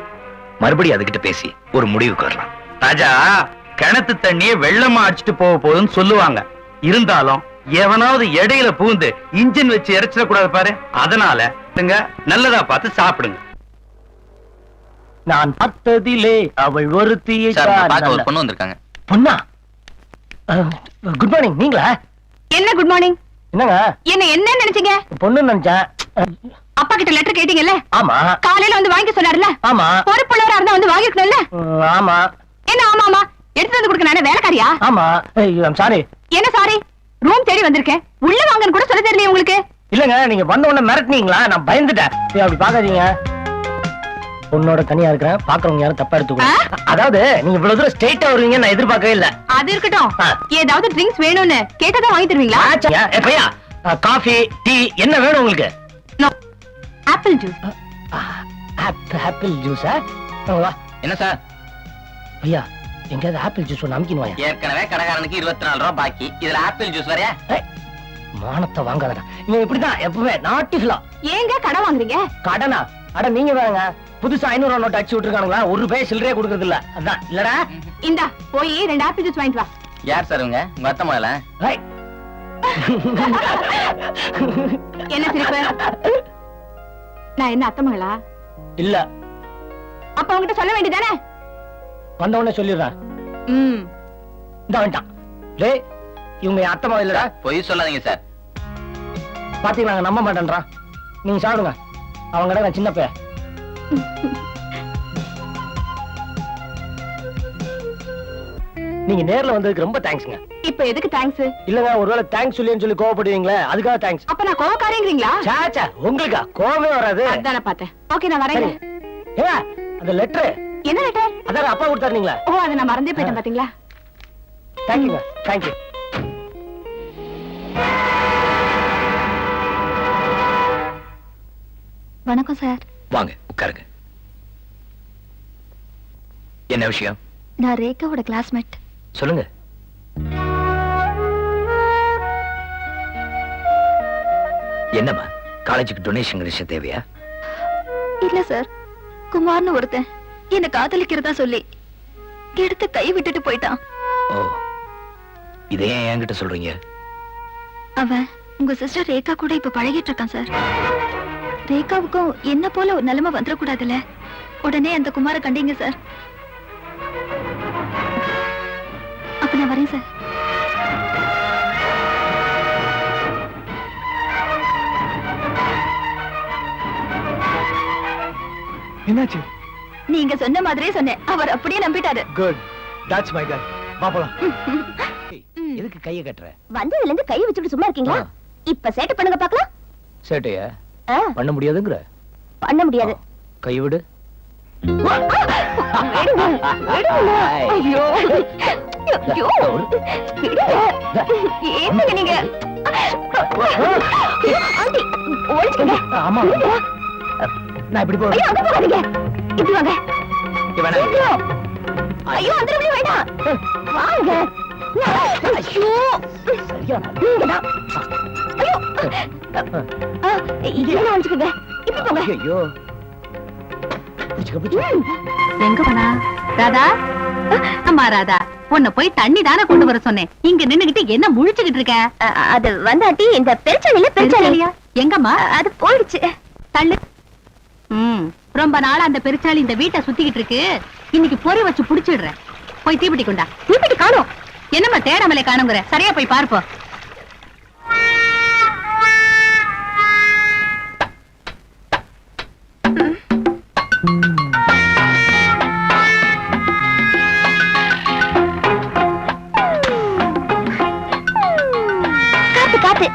மறுபடியும் அதுகிட்ட பேசி ஒரு முடிவுக்கு வரலாம். ராஜா, கிணத்து தண்ணியை வெள்ளமா அடிச்சுட்டு போக போகுதுன்னு சொல்லுவாங்க. இருந்தாலும் எவனாவது இடையில பூந்து இன்ஜின் வச்சு இறைச்சிடக்கூடாது பாரு. அதனால நீங்க நல்லதா பார்த்து சாப்பிடுங்க. நான் பார்த்ததிலே அவள் ஒருத்தியை ஒரு பொண்ணு வந்திருக்காங்க. பொண்ணா? Good morning. நீங்களா? என்ன குட் மார்னிங்? என்னங்க என்ன நினைச்சீங்க? பொண்ணு நினைச்சேன். அப்பா கிட்ட லெட்டர் கேட்டீங்கல்ல? ஆமா. காலையில வந்து வாங்கி சொன்னாருல்ல? ஆமா. பொறுப்புள்ளவரா இருந்தா வந்து வாங்கிக்கணும்ல? ஆமா. என்ன ஆமா ஆமா? எடுத்து வந்து கொடுக்க நானே வேலைக்காரியா? ஆமா. சாரி. என்ன சாரி? ரூம் தேடி வந்திருக்கேன். உள்ள வாங்கன்னு கூட சொல்ல தெரியல உங்களுக்கு. இல்லங்க, நீங்க வந்த உடனே மிரட்டினீங்களா? நான் பயந்துட்டேன். அப்படி பாக்காதீங்க. பொண்ணோட தனியா இருக்கிறேன், பாக்குறவங்க யாரும் தப்பா எடுத்துக்கணும். அதாவது நீங்க இவ்வளவு தூரம் ஸ்ட்ரெயிட்டா வருவீங்க நான் எதிர்பார்க்கவே இல்ல. அது இருக்கட்டும். ஏதாவது ட்ரிங்க்ஸ் வேணும்னு கேட்டதா வாங்கி தருவீங்களா? பையா, காஃபி டீ என்ன வேணும் உங்களுக்கு? நோ. Apple juice. ஆப்பிள் ஜூஸா? என்ன சார்? ஐயா, எங்கயாவது ஆப்பிள் ஜூஸ் ஒன்று அமுக்கின்னு வாயா. ஏற்கனவே கடைக்காரனுக்கு 24 ரூபாய் பாக்கி. இதுல ஆப்பிள் ஜூஸ் வரையா? மானத்தை வாங்காதடா. இவன் இப்படிதான் எப்பவுமே நாட்டிஃபுல்லா. ஏங்க கடை வாங்குறீங்க? கடனா? அட நீங்க வேறங்க. புதுசா 500 ரூபாய் நோட்டு அடிச்சு விட்டுருக்கானுங்களா? ஒரு ரூபாய் சில்லறையே கொடுக்கறது இல்ல. அதான் இல்லடா. இந்தா போய் 2 ஆப்பிள் ஜூஸ் வாங்கிட்டு வா. யார் சார் உங்க அத்தை முதல்ல? என்ன சிரிப்பு? நான் என்ன அத்தை மகளா? இல்ல. அப்ப உங்ககிட்ட சொல்ல வேண்டியதானே? வந்த உடனே சொல்லிடுறேன். இந்த வேண்டாம். டேய், இவங்க என் அத்தை மகள் இல்லடா. பொய் சொல்லாதீங்க சார். பாத்தீங்களா, நம்ப மாட்டேன்றான். நீங்க சாப்பிடுங்க. அவங்க நான் சின்ன பையன். நீங்க நேர்ல வந்ததுக்கு ரொம்ப தேங்க்ஸ்ங்க. இப்ப எதுக்கு தேங்க்ஸ்? இல்லங்க, ஒருவேளை தேங்க்ஸ் சொல்லின்னு சொல்லி கோவப்படுவீங்களே, அதுக்காக தேங்க்ஸ். அப்ப நான் கோவக்காரங்கிறீங்களா? சாச்சா, உங்களுக்கா கோவமே வராது. அதான பார்த்தேன். ஓகே, நான் வரேன். ஏ, அந்த லெட்டர் என்ன லெட்டர்? அதான் அப்பா கொடுத்தாருங்களா? ஓ, அதை நான் மறந்தே போயிட்டேன் பாத்தீங்களா? தேங்க்யூங்க. தேங்க்யூ. வணக்கம் சார். வாங்க உட்காருங்க. என்ன விஷயம்? நான் ரேகாவோட கிளாஸ்மேட். சொல்லுங்க. என்னம்மா, காலேஜுக்கு டொனேஷன் விஷயம் தேவையா? இல்ல சார், குமார்னு ஒருத்தன் என்ன காதலிக்கிறதா சொல்லி எடுத்து கை விட்டுட்டு போயிட்டான். ஓ, இதே ஏன் என்கிட்ட சொல்றீங்க? அவன் உங்க சிஸ்டர் ரேகா கூட இப்ப பழகிட்டு இருக்கான் சார். ரேகாவுக்கும் என்ன போல ஒரு நிலைமை வந்துடக்கூடாதுல்ல, உடனே அந்த குமார கண்டீங்க சார். அப்ப நான் வரேன் சார். என்னாச்சு? நீங்க சொன்ன மாதிரியே சொன்னேன், அவர் அப்படியே நம்பிட்டாரு. குட், தட்ஸ் மை காய். வா போலாம். எதுக்கு கைய கட்டுற? வந்ததுல இருந்து கை வச்சுட்டு சும்மா இருக்கீங்களா? இப்ப சேட்டை பண்ணுங்க பாக்கலாம். சேட்டைய ஆ, பண்ண முடியாதுங்கற? பண்ண முடியாது. கை விடு. விடுங்க, விடுங்க. ஐயோ, ஐயோ, விடுங்க. என்னங்க நீங்க? ஆண்டி, ஒளிச்சுக்கங்க. ஆமா, நான் இப்படி போறேன். ஐயோ, அங்க போகாதீங்க. இப்படி வாங்க. இவனா? சீக்கிரம். ஐயோ, அந்த இடத்துல வேண்டாம். வாங்க. ஐயோ, நீங்கதான். ஐயோ, இதெல்லாம் ஒளிச்சுக்கங்க. இப்ப போங்க. ஐயோ, எங்க போனா? ராதா, அம்மா ராதா, உன்னை போய் தண்ணி தானே கொண்டு வர சொன்னேன். இங்க நின்னுகிட்டு என்ன முழிச்சுக்கிட்டு இருக்க? அது வந்தாட்டி இந்த பெருச்சாளியில பெருச்சாளியா? எங்கம்மா? அது போயிடுச்சு. தள்ளு. ரொம்ப நாளா அந்த பெருச்சாளி இந்த வீட்டை சுத்திக்கிட்டு இருக்கு. இன்னைக்கு பொறி வச்சு புடிச்சிடுறேன். போய் தீப்பெட்டி கொண்டா. தீப்பெட்டி காணோம். என்னம்மா தேடாமலே காணுங்கிற? சரியா போய் பார்ப்போம். காத்து காத்து.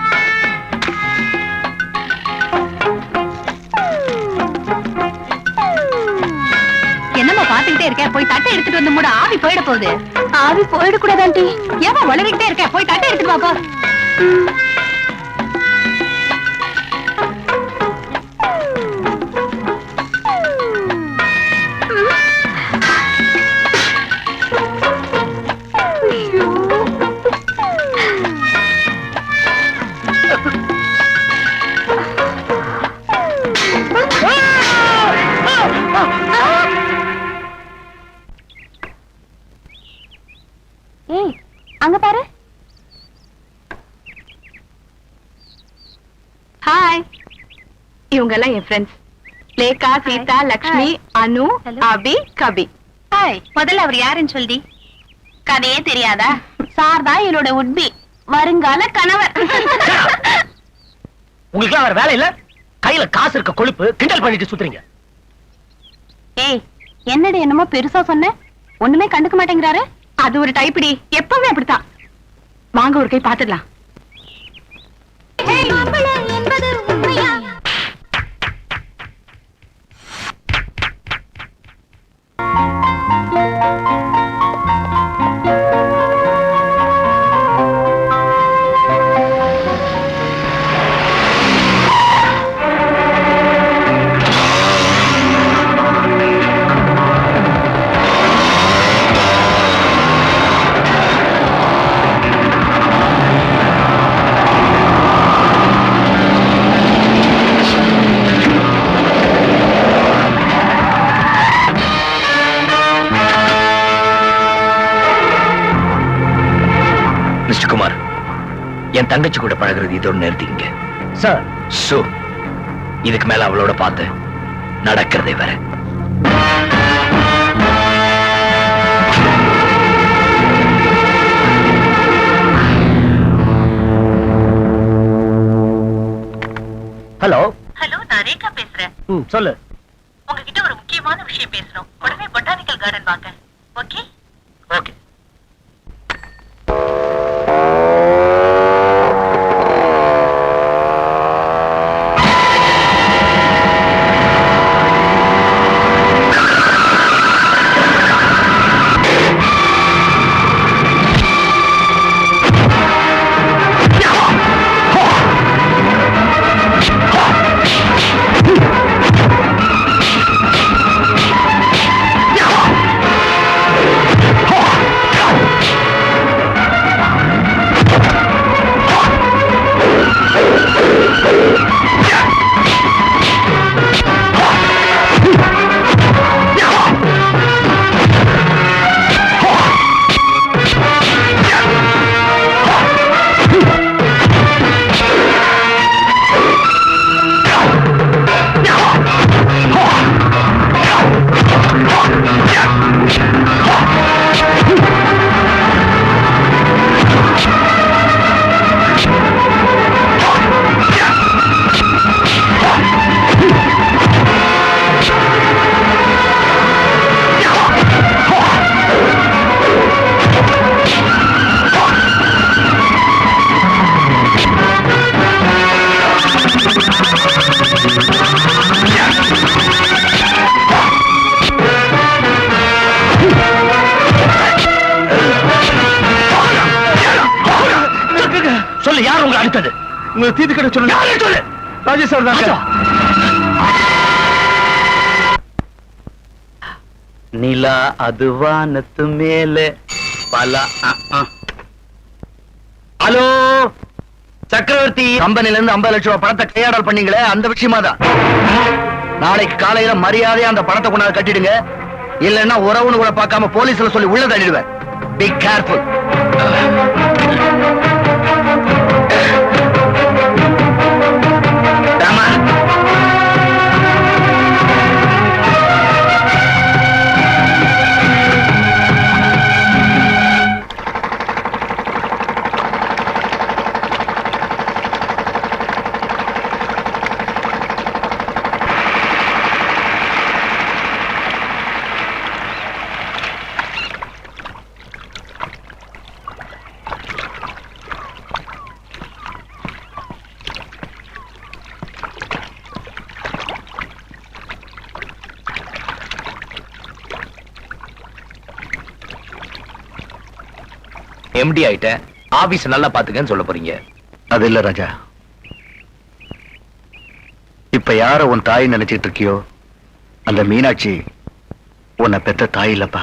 என்னம்மா பாத்துக்கிட்டே இருக்க? போய் தட்டை எடுத்துட்டு வந்து மூட. ஆவி போயிட போகுது. ஆவி போயிடக்கூடாது ஆண்டி. ஏமா வளரிக்கிட்டே இருக்க? போய் தட்டை எடுத்துட்டு வா போ. ஏய், அங்க பாரு. ஹாய். இவங்க எல்லாம் என் ஃப்ரெண்ட்ஸ். லேகா, சீதா, லக்ஷ்மி, அனு, அபி, கபி. ஹாய். முதல்ல அவர் யாருன்னு சொல்லி. கதையே தெரியாதா? சார் தான் என்னோட உட்பி, வருங்கால கணவர். உங்களுக்கு வேற வேலை இல்ல? கையில காசு இருக்க கொழுப்பு கிண்டல் பண்ணிட்டு சுத்துறீங்க. ஏய், என்னடி என்னமோ பெருசா சொன்ன, ஒண்ணுமே கண்டுக்க மாட்டேங்கிறாரு. அது ஒரு டைப்பிடி, எப்பவுமே அப்படித்தான். வாங்க ஒரு கை பாத்துடலாம். மிஸ்டர் குமார், என் தங்கச்சி கூட பழகுறது இதோட நிறுத்திங்க சார். சோ இதுக்கு மேல அவளோட பார்த்து நடக்கிறதே வேற. ஹலோ. ஹலோ, நான் ரேகா பேசுறேன். சொல்லு. உங்ககிட்ட ஒரு முக்கியமான விஷயம் பேசணும். உடனே பொட்டானிக்கல் கார்டன் வாங்க. ஓகே? ஓகே. எடுத்தது? உங்களை தீர்த்து கிட்ட சொல்லு. யார் எடுத்தது? ராஜேஷ் சார் ராஜா. நிலா அது வானத்து மேலே பல. ஹலோ சக்கரவர்த்தி, கம்பெனில இருந்து 50 லட்சம் ரூபாய் பணத்தை கையாடல் பண்ணீங்களே, அந்த விஷயமா தான். நாளைக்கு காலையில மரியாதையா அந்த பணத்தை கொண்டாந்து கட்டிடுங்க. இல்லன்னா உறவுன்னு கூட பார்க்காம போலீஸ்ல சொல்லி உள்ள தள்ளிடுவேன். Be careful. எம்டி ஆயிட்டேன், ஆபீஸ் நல்லா பாத்துக்கன்னு சொல்ல போறீங்க. அது இல்ல ராஜா, இப்ப யார உன் தாய் நினைச்சிட்டு இருக்கியோ அந்த மீனாட்சி உன்னை பெத்த தாய் இல்லப்பா.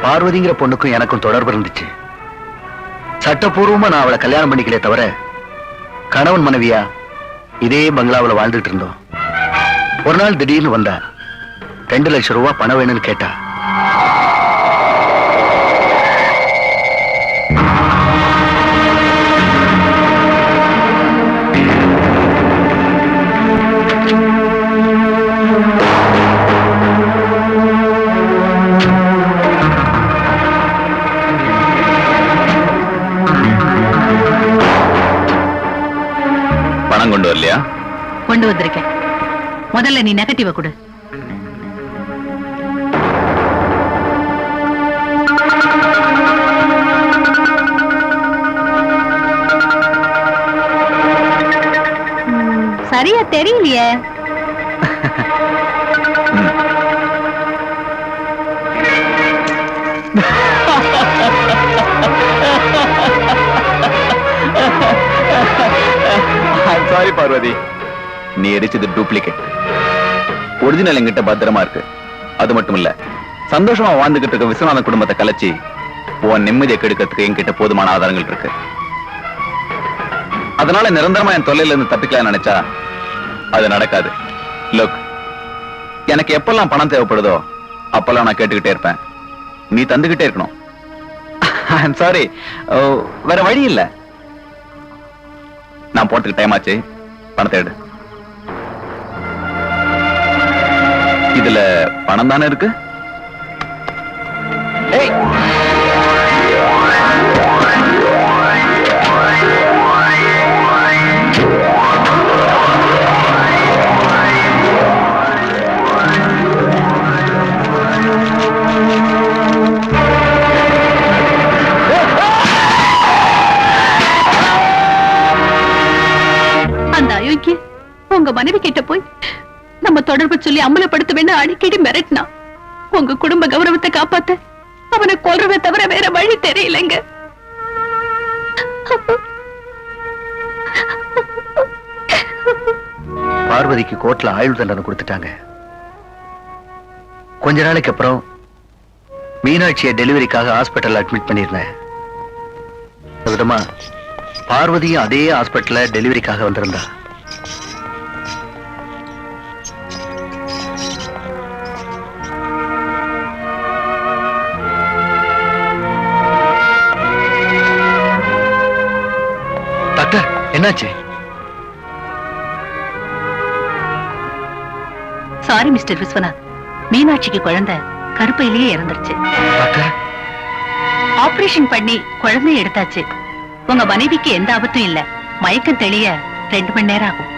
பார்வதிங்கிற பொண்ணுக்கும் எனக்கும் தொடர்பு இருந்துச்சு. சட்டப்பூர்வமா நான் அவளை கல்யாணம் பண்ணிக்கலே தவிர கணவன் மனைவியா இதே பங்களாவில் வாழ்ந்துட்டு இருந்தோம். ஒரு நாள் திடீர்னு வந்தா 2 லட்சம் ரூபாய் பணம் வேணும்னு கேட்டா. பணம் கொண்டு வரலையா? கொண்டு வந்திருக்கேன். முதல்ல நீ நெகட்டிவ கொடு. சரியா தெரியலையே. சாரி பார்வதி, நீ எரிச்சது டூப்ளிகேட். ஒரிஜினல் என்கிட்ட பத்திரமா இருக்கு. அது மட்டும் இல்ல, சந்தோஷமா வாழ்ந்துகிட்டு இருக்க விஸ்வநாத குடும்பத்தை கலைச்சி உன் நிம்மதியை கெடுக்கிறதுக்கு என்கிட்ட போதுமான ஆதாரங்கள் இருக்கு. அதனால நிரந்தரமா என் தொல்லையில இருந்து தப்பிக்கலாம் நினைச்சா அது நடக்காது. லுக், எனக்கு எப்பெல்லாம் பணம் தேவைப்படுதோ அப்பெல்லாம் நான் கேட்டுக்கிட்டே இருப்பேன். நீ தந்துகிட்டே இருக்கணும். சாரி, வேற வழி இல்ல. நான் போறதுக்கு டைம் ஆச்சு, பணத்தை எடு. இதுல பணம் தானே இருக்கு. ஏய், அந்த அயோக்கிய உங்க மனைவி கிட்ட போய் நம்ம தொடர்பு சொல்லி அமலப்படுத்த வேணும் அடிக்கடி மிரட்டினா. உங்க குடும்ப கௌரவத்தை காப்பாத்த அவனை கொல்றதை தவிர வேற வழி தெரியலைங்க. பார்வதிக்கு கோர்ட்ல ஆயுள் தண்டனை கொடுத்துட்டாங்க. கொஞ்ச நாளைக்கு அப்புறம் மீனாட்சியை டெலிவரிக்காக ஹாஸ்பிட்டல் அட்மிட் பண்ணிருந்தேன். விதமா பார்வதியும் அதே ஹாஸ்பிட்டல்ல டெலிவரிக்காக வந்திருந்தா. டாக்டர், என்னாச்சு? சாரி மிஸ்டர் விஸ்வநாத், மீனாட்சிக்கு குழந்தை கருப்பையிலேயே இறந்துருச்சு. டாக்டர், ஆபரேஷன் பண்ணி குழந்தைய எடுத்தாச்சு. உங்க மனைவிக்கு எந்த ஆபத்தும் இல்ல. மயக்கம் தெளிய 2 மணி நேரம் ஆகும்.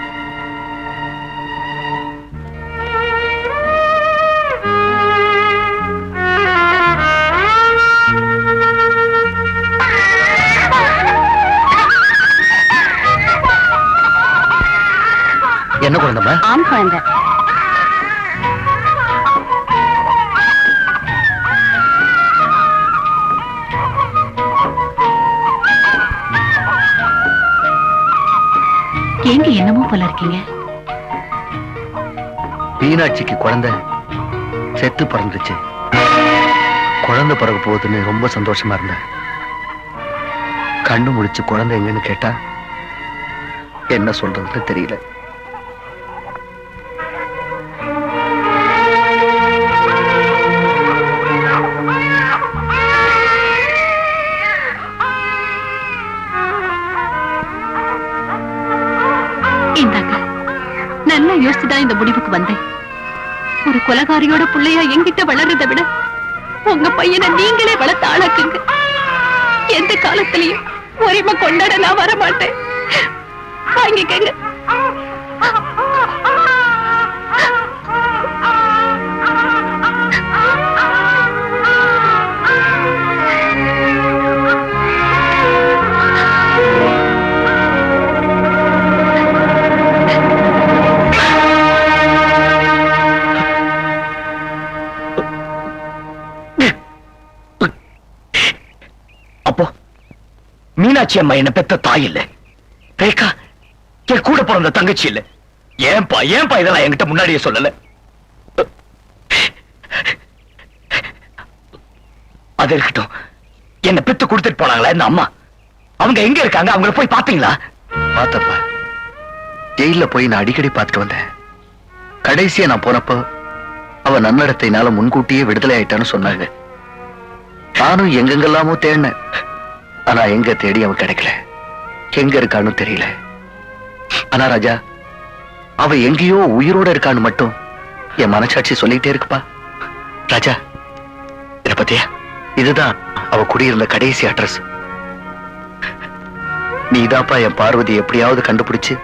என்ன குழந்தைமா? ஆண் குழந்தை. எங்க என்னமோ போல இருக்கீங்க. மீனாட்சிக்கு குழந்தை செத்து பிறந்துச்சு. குழந்தை பிறகு போகுதுன்னு ரொம்ப சந்தோஷமா இருந்தேன். கண்ணு முடிச்சு குழந்தை எங்கன்னு கேட்டா என்ன சொல்றதுன்னு தெரியல. இந்தாங்க, நல்லா யோசிச்சுதான் இந்த முடிவுக்கு வந்தேன். ஒரு கொலகாரியோட பிள்ளையா என்கிட்ட வளர்றதை விட உங்க பையனை நீங்களே வளர்த்து ஆளாக்குங்க. எந்த காலத்திலையும் உரிமை கொண்டாட நான் வர மாட்டேன். வாங்கிக்கங்க. அப்போ மீனாட்சி அம்மா என்ன பெத்த தாய் இல்ல, ரேகா என் கூட பிறந்த தங்கச்சி இல்ல. ஏன்பா இதெல்லாம் என்கிட்ட முன்னாடியே சொல்லல? அது இருக்கட்டும், என்ன பெத்து கொடுத்துட்டு போனாங்களா இந்த அம்மா? அவங்க எங்க இருக்காங்க? அவங்கள போய் பாத்தீங்களா? பார்த்தப்பா, ஜெயில போய் நான் அடிக்கடி பார்த்துட்டு வந்தேன். கடைசியா நான் போனப்போ அவ நன்னடத்தினால முன்கூட்டியே விடுதலை ஆயிட்டான்னு சொன்னாங்க. நானும் எங்கெங்கெல்லாமோ தேடினேன். ஆனா எங்க தேடி அவன் கிடைக்கல. எங்க இருக்கான்னு தெரியல. ஆனா ராஜா, அவ எங்கேயோ உயிரோட இருக்கான்னு மட்டும் என் மனசாட்சி சொல்லிட்டே இருக்குப்பா. ராஜா, இத பத்தியா? இதுதான் அவ குடியிருந்த கடைசி அட்ரஸ். நீதாப்பா என் பார்வதி எப்படியாவது கண்டுபிடிச்சு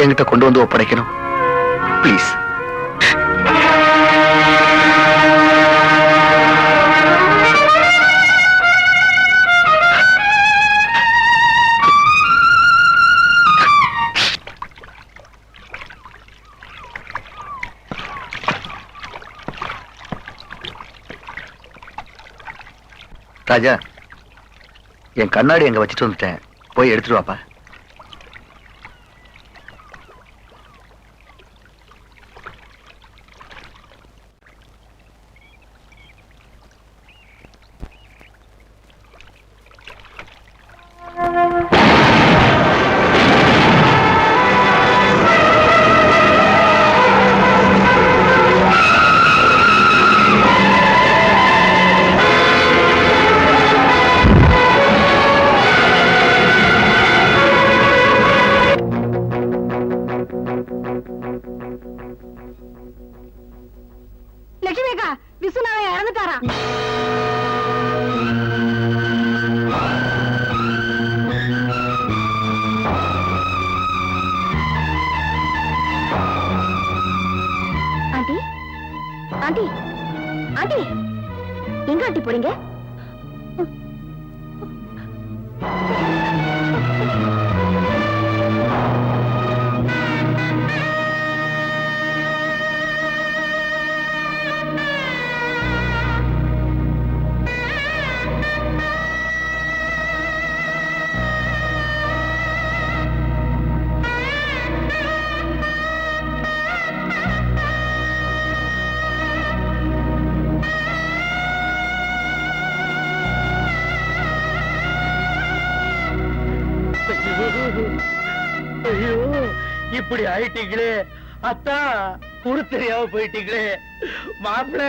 என்கிட்ட கொண்டு வந்து ஒப்படைக்கணும். பிளீஸ். ராஜா, என் கண்ணாடி எங்க வச்சுட்டு வந்துட்டேன். போய் எடுத்துட்டு வாப்பா. லட்சுமிகா, விசுனாவை இறந்துட்டாரா? ஆண்டி, ஆண்டி, ஆண்டி, எங்க ஆண்டி போறீங்க? ஐயோ, இப்படி ஆயிட்டீங்களே அத்தா. குடு தெரியாம போயிட்டீங்களே மாப்பிள.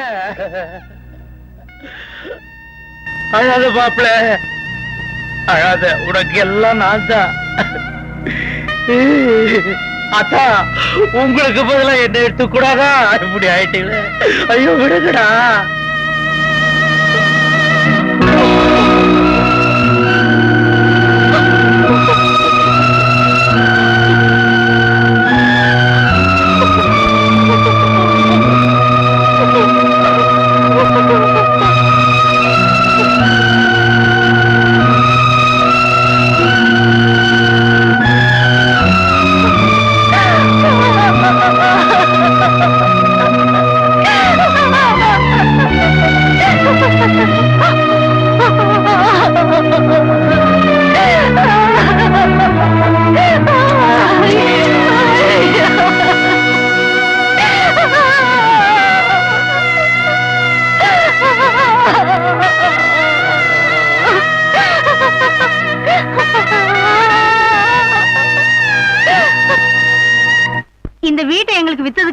அழாத மாப்பிள, அழாத. உனக்கு எல்லாம் நான் தான். அத்தா, உங்களுக்கு பதிலா என்ன எடுத்து கூடாதா? இப்படி ஆயிட்டீங்களே. ஐயோ விடுங்கடா.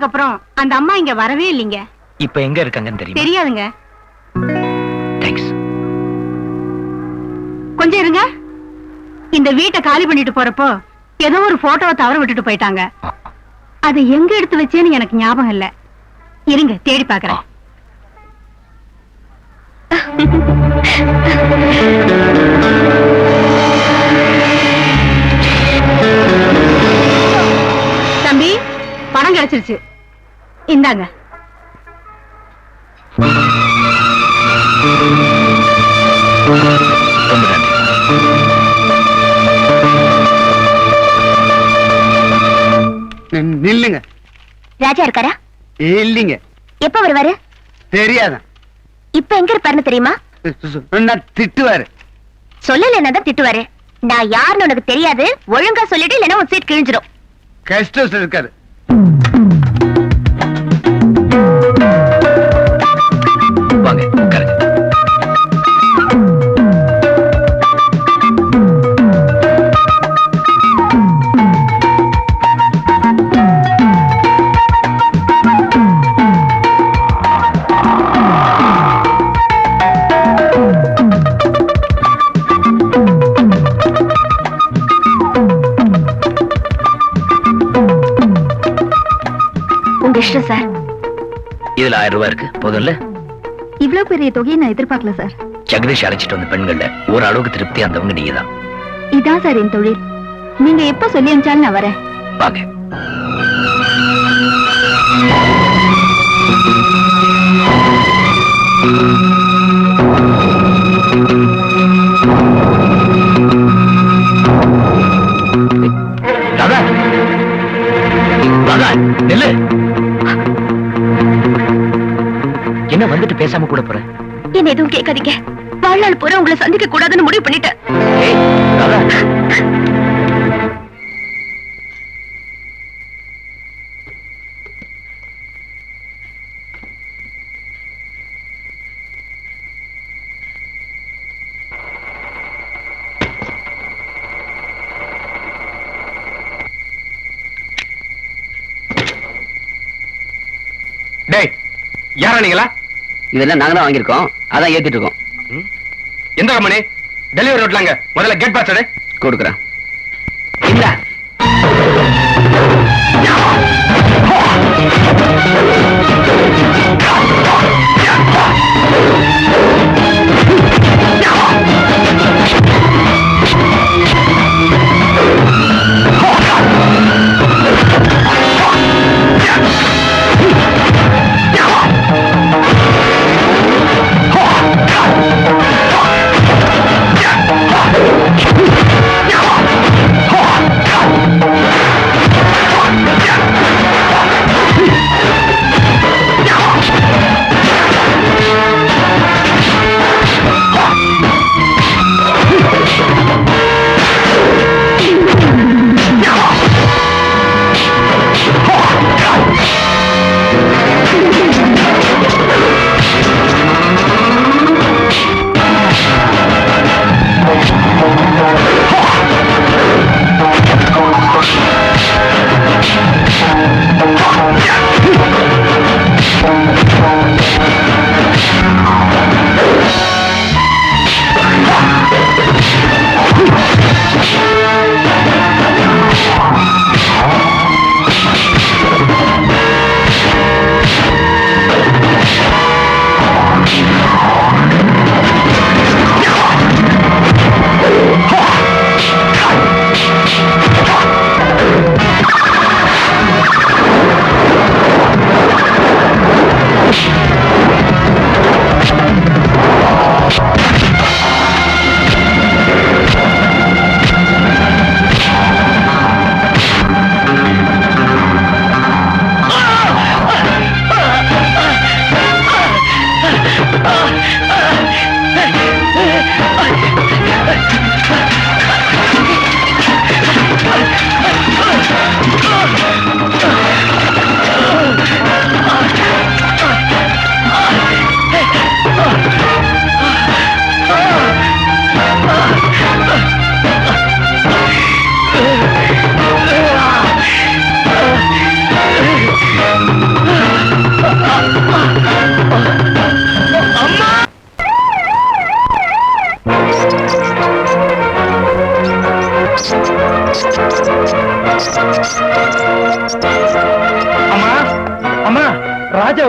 போனதுக்கு அப்புறம் அந்த அம்மா இங்க வரவே இல்லைங்க. இப்ப எங்க இருக்காங்கன்னு தெரியும்? தெரியாதுங்க. தேங்க்ஸ். கொஞ்சம் இருங்க. இந்த வீட்டை காலி பண்ணிட்டு போறப்போ ஏதோ ஒரு போட்டோவை தவற விட்டுட்டு போயிட்டாங்க. அதை எங்க எடுத்து வச்சேன்னு எனக்கு ஞாபகம் இல்ல. இருங்க, தேடி பாக்குறேன். தம்பி, பணம் கிடைச்சிருச்சு, இந்தாங்க. ரொம்ப நன்றி. நில்லுங்க. ராஜா இருக்காரா? இல்லீங்க. எப்ப வருவாரு? தெரியாத. இப்ப எங்க இருப்பாருன்னு தெரியுமா? திட்டுவாரு. சொல்லல என்னதான் திட்டுவாரு. நான் யாருன்னு உனக்கு தெரியாது. ஒழுங்கா சொல்லிட்டு இல்லைன்னா உன் சீட் கிழிஞ்சிடும். கெஸ்ட் ஹவுஸ்ல இருக்காரு. வாங்க உட்காருங்க. உங்க இஷ்டம் சார். இதுல 1000 ரூபாய் இருக்கு, போதும்ல? இவ்வளவு பெரிய தொகையை நான் எதிர்பார்க்கல சார். ஜெகதீஷ் அழைச்சிட்டு வந்த பெண்கள்ல ஒரு அளவுக்கு திருப்தி அந்தவங்க நீங்க தான். இதான் சார் என் தொழில். நீங்க எப்ப சொல்லி அனுப்பிச்சாலும் நான் வரேன். வாங்க. ராதா, ராதா, நில்லு. என்ன வந்துட்டு பேசாம கூட போற? என்ன எதுவும் கேட்காதீங்க. வாழ்நாள் பூரா உங்களை சந்திக்க கூடாதுன்னு முடிவு பண்ணிட்டேன். ஏய், ராதா. டேய், யாரா நீங்களா? இதெல்லாம் நாங்க தான் வாங்கியிருக்கோம், அதான் ஏத்திட்டு இருக்கோம். எந்த கம்பெனி? டெலிவரி ரோட்லாங்க. முதல்ல கேட் பாஸ் கொடுக்குறேன்.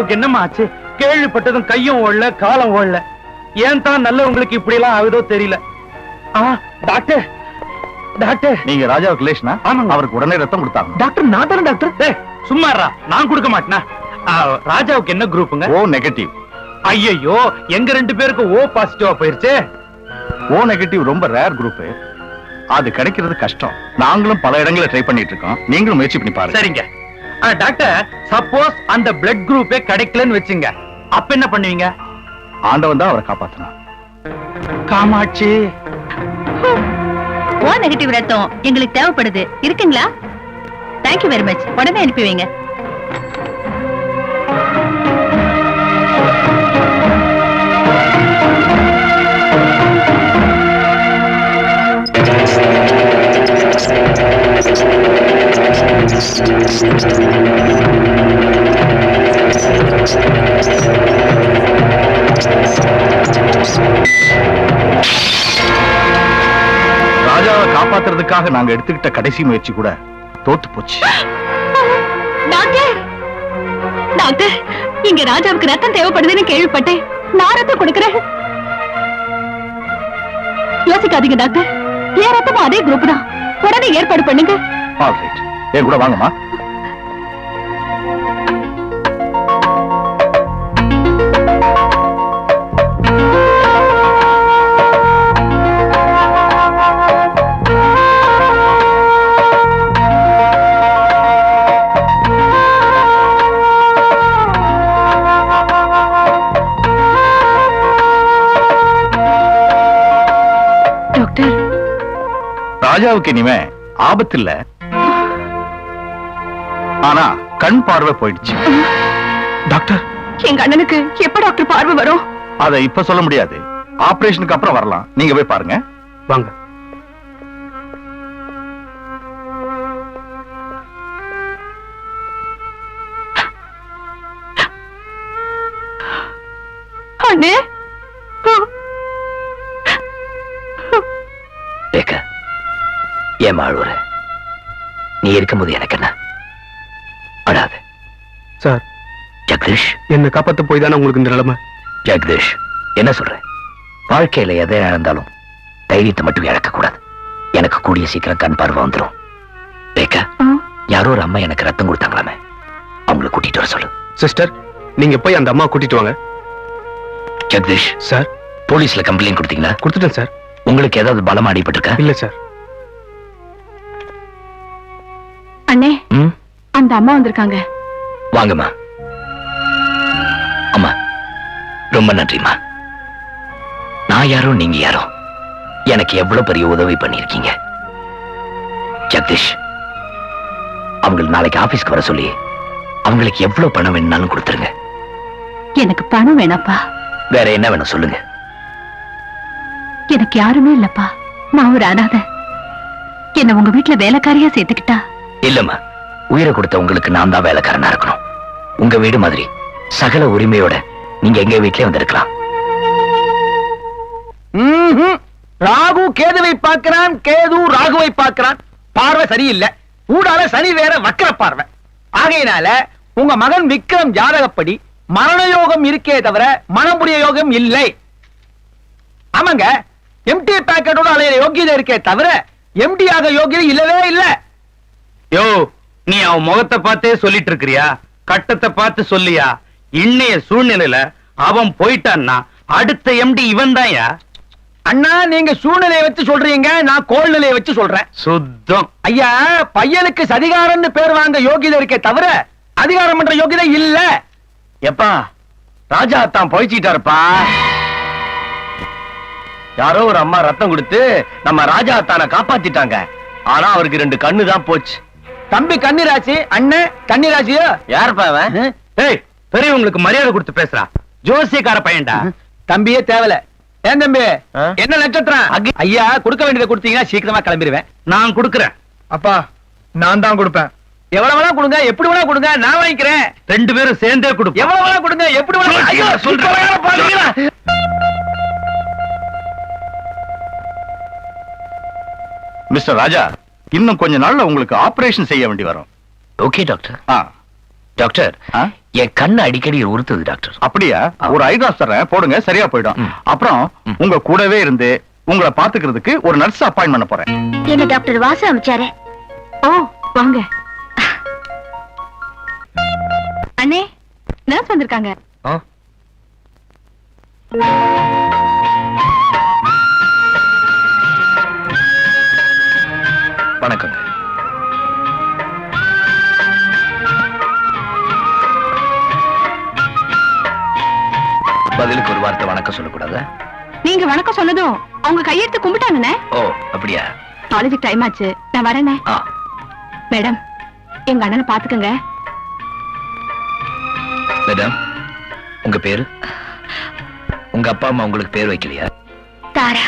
ராஜாவுக்கு என்னம்மா ஆச்சு? கேள்விப்பட்டதும் கையும் ஓடல காலம் ஓடல. ஏன் தான் நல்லவங்களுக்கு இப்படி எல்லாம் ஆகுதோ தெரியல. டாக்டர் டாக்டர், நீங்க ராஜாவுக்கு ரிலேஷனா? ஆமாங்க. அவருக்கு உடனே ரத்தம் கொடுத்தாங்க. டாக்டர் நான் தானே டாக்டர். சும்மாறா, நான் கொடுக்க மாட்டேனா? ராஜாவுக்கு என்ன குரூப்புங்க? ஓ நெகட்டிவ். ஐயோ, எங்க 2 பேருக்கு ஓ பாசிட்டிவா போயிருச்சு. ஓ நெகட்டிவ் ரொம்ப ரேர் குரூப். அது கிடைக்கிறது கஷ்டம். நாங்களும் பல இடங்களை ட்ரை பண்ணிட்டு இருக்கோம். நீங்களும் முயற்சி பண்ணி பாருங்க. சரிங்க. டாக்டர், சப்போஸ் அந்த பிளட் குரூப்பே கிடைக்கலன்னு வச்சுங்க, அப்ப என்ன பண்ணுவீங்க? ஆண்டவன் தான் அவரை காப்பாத்தணும். காமாட்சி, ஓ நெகட்டிவ் ரத்தம் எங்களுக்கு தேவைப்படுது. இருக்குங்களா? Thank you very much. உடனே அனுப்பி வைங்க. ராஜாவை காப்பாத்துறதுக்காக நாங்க எடுத்துக்கிட்ட கடைசி முயற்சி கூட தோத்து போச்சு. டாக்டர் டாக்டர், இங்க ராஜாவுக்கு ரத்தம் தேவைப்படுதுன்னு கேள்விப்பட்டேன். நான் ரத்தம் கொடுக்கிறேன். யோசிக்காதீங்க டாக்டர், என் ரத்தமும் அதே குரூப் தான். உடனே ஏற்பாடு பண்ணுங்க. ஆல்ரைட், என் கூட வாங்கம்மா. டாக்டர், ராஜாவுக்கு இனிமே ஆபத்து இல்ல. ஆனா கண் பார்வை போயிடுச்சு. டாக்டர், எங்க அண்ணனுக்கு எப்ப டாக்டர் பார்வை வரும்? அதை இப்ப சொல்ல முடியாது. ஆபரேஷனுக்கு அப்புறம் வரலாம். நீங்க போய் பாருங்க. வாங்க. அண்ணே, ஏன் அழுவுற? நீ இருக்கும்போது எனக்கு என்ன? அழாது. சார், ஜெகதீஷ், என்ன காப்பாத்த போய் தானே உங்களுக்கு இந்த நிலைமை. ஜெகதீஷ், என்ன சொல்ற? வாழ்க்கையில எதை இழந்தாலும் தைரியத்தை மட்டும் இழக்க கூடாது. எனக்கு கூடிய சீக்கிரம் கண் பார்வை வந்துடும். ரேகா, யாரோ ஒரு அம்மா எனக்கு ரத்தம் கொடுத்தாங்களாமே, அவங்களை கூட்டிட்டு வர சொல்லு. சிஸ்டர், நீங்க போய் அந்த அம்மா கூட்டிட்டு வாங்க. ஜெகதீஷ் சார், போலீஸ்ல கம்ப்ளைண்ட் கொடுத்தீங்களா? கொடுத்துட்டேன் சார். உங்களுக்கு ஏதாவது பலம் அடிபட்டிருக்கா? இல்ல சார். அண்ணே, அந்த அம்மா வந்திருக்காங்க. வாங்கம்மா. அம்மா, ரொம்ப நன்றிம்மா. நான் யாரோ நீங்க யாரோ, எனக்கு எவ்வளவு பெரிய உதவி பண்ணிருக்கீங்க. ஜெகதீஷ், அவங்களுக்கு நாளைக்கு ஆபீஸ்க்கு வர சொல்லி அவங்களுக்கு எவ்வளவு பணம் வேணும்னாலும் கொடுத்துருங்க. எனக்கு பணம் வேணாப்பா. வேற என்ன வேணும் சொல்லுங்க. எனக்கு யாருமே இல்லப்பா. நான் ஒரு அனாதை. என்ன உங்க வீட்டுல வேலைக்காரியா சேர்த்துக்கிட்டா? இல்லம்மா, உயிரை கொடுத்த உங்களுக்கு நான் தான் வேலைக்காரனா இருக்கணும். உங்க வீடு மாதிரி சகல உரிமையோட நீங்க எங்க வீட்லயே வந்திருக்கலாம். ராகு கேதுவை பார்க்கிறான், கேது ராகுவை பார்க்கிறான். பார்வை சரியில்லை. ஊடால சனி வேற வக்கர பார்வை. ஆகையினால உங்க மகன் விக்ரம் ஜாதகப்படி மரண யோகம் இருக்கே தவிர மனமுடிய யோகம் இல்லை. ஆமாங்க, எம்டி பேக்கெட்டோட அலையிற யோகியதை இருக்கே தவிர எம்டி ஆக யோகியதை இல்லவே இல்லை. யோ, நீ அவன் முகத்தை பார்த்தே சொல்லிட்டு இருக்கிறியா? கட்டத்தை பார்த்து சொல்லியா? இன்னைய சூழ்நிலையில அவன் போயிட்டான்னா அடுத்த எம்டி இவன் தான்யா. அண்ணா, நீங்க சூழ்நிலையை வச்சு சொல்றீங்க, நான் கோல்நிலையை வச்சு சொல்றேன். சுத்தம். ஐயா, பையனுக்கு சதிகாரம்னு பேர் வாங்க யோகியதை இருக்கே தவிர அதிகாரம் என்ற யோகியதை இல்ல. எப்பா, ராஜா தான் பொய்ச்சிட்டாருப்பா. யாரோ ஒரு அம்மா ரத்தம் கொடுத்து நம்ம ராஜா தான காப்பாத்திட்டாங்க. ஆனா அவருக்கு 2 கண்ணு தான் போச்சு. தம்பி கன்னிராசி, அண்ணன் கன்னிராசியோ? யாருப்பா அவன்? ஏய், பெரியவங்களுக்கு மரியாதை கொடுத்து பேசுறா. ஜோசியக்கார பையன்டா. தம்பியே தேவல. ஏன் தம்பி, என்ன நட்சத்திரம்? ஐயா, கொடுக்க வேண்டியதை கொடுத்தீங்கன்னா சீக்கிரமா கிளம்பிடுவேன். நான் கொடுக்கிறேன். அப்பா, நான் தான் கொடுப்பேன். எவ்வளவு வேணா கொடுங்க, எப்படி வேணா கொடுங்க, நான் வாங்கிக்கிறேன். 2 பேரும் சேர்ந்தே கொடுப்போம். எவ்வளவு வேணா கொடுங்க, எப்படி வேணா. ஐயோ, சொல்றேன். மிஸ்டர் ராஜா, இன்னும் கொஞ்ச நாள்ல உங்களுக்கு ஆபரேஷன் செய்ய வேண்டி வரும். Okay doctor. ஆ, டாக்டர், ஆ? என் கண்ணு அடிக்கடி உறுத்துது டாக்டர். அப்படியா? ஒரு ஐ டிராப்ஸ் தரேன், போடுங்க, சரியா போயிடும். அப்புறம் உங்க கூடவே இருந்து உங்களை பாத்துக்கிறதுக்கு ஒரு நர்ஸ் அப்பாயின்ட் பண்ண போறேன். என்ன டாக்டர் வாசு அமிச்சாரு. ஓ வாங்க அண்ணே, நர்ஸ் வந்திருக்காங்க. வணக்கங்க. பதிலுக்கு ஒரு வார்த்தை வணக்கம் சொல்லக்கூடாதா? நீங்க வணக்கம் சொன்னதும் அவங்க கையெடுத்து கும்பிட்டாங்கண்ணே. ஓ அப்படியா? காலேஜுக்கு டைம் ஆச்சு, நான் வரேனே. ஆ மேடம், எங்க அண்ணனை பாத்துக்கங்க. மேடம், உங்க பேரு? உங்க அப்பா அம்மா உங்களுக்கு பேர் வைக்கலையா? தாரா.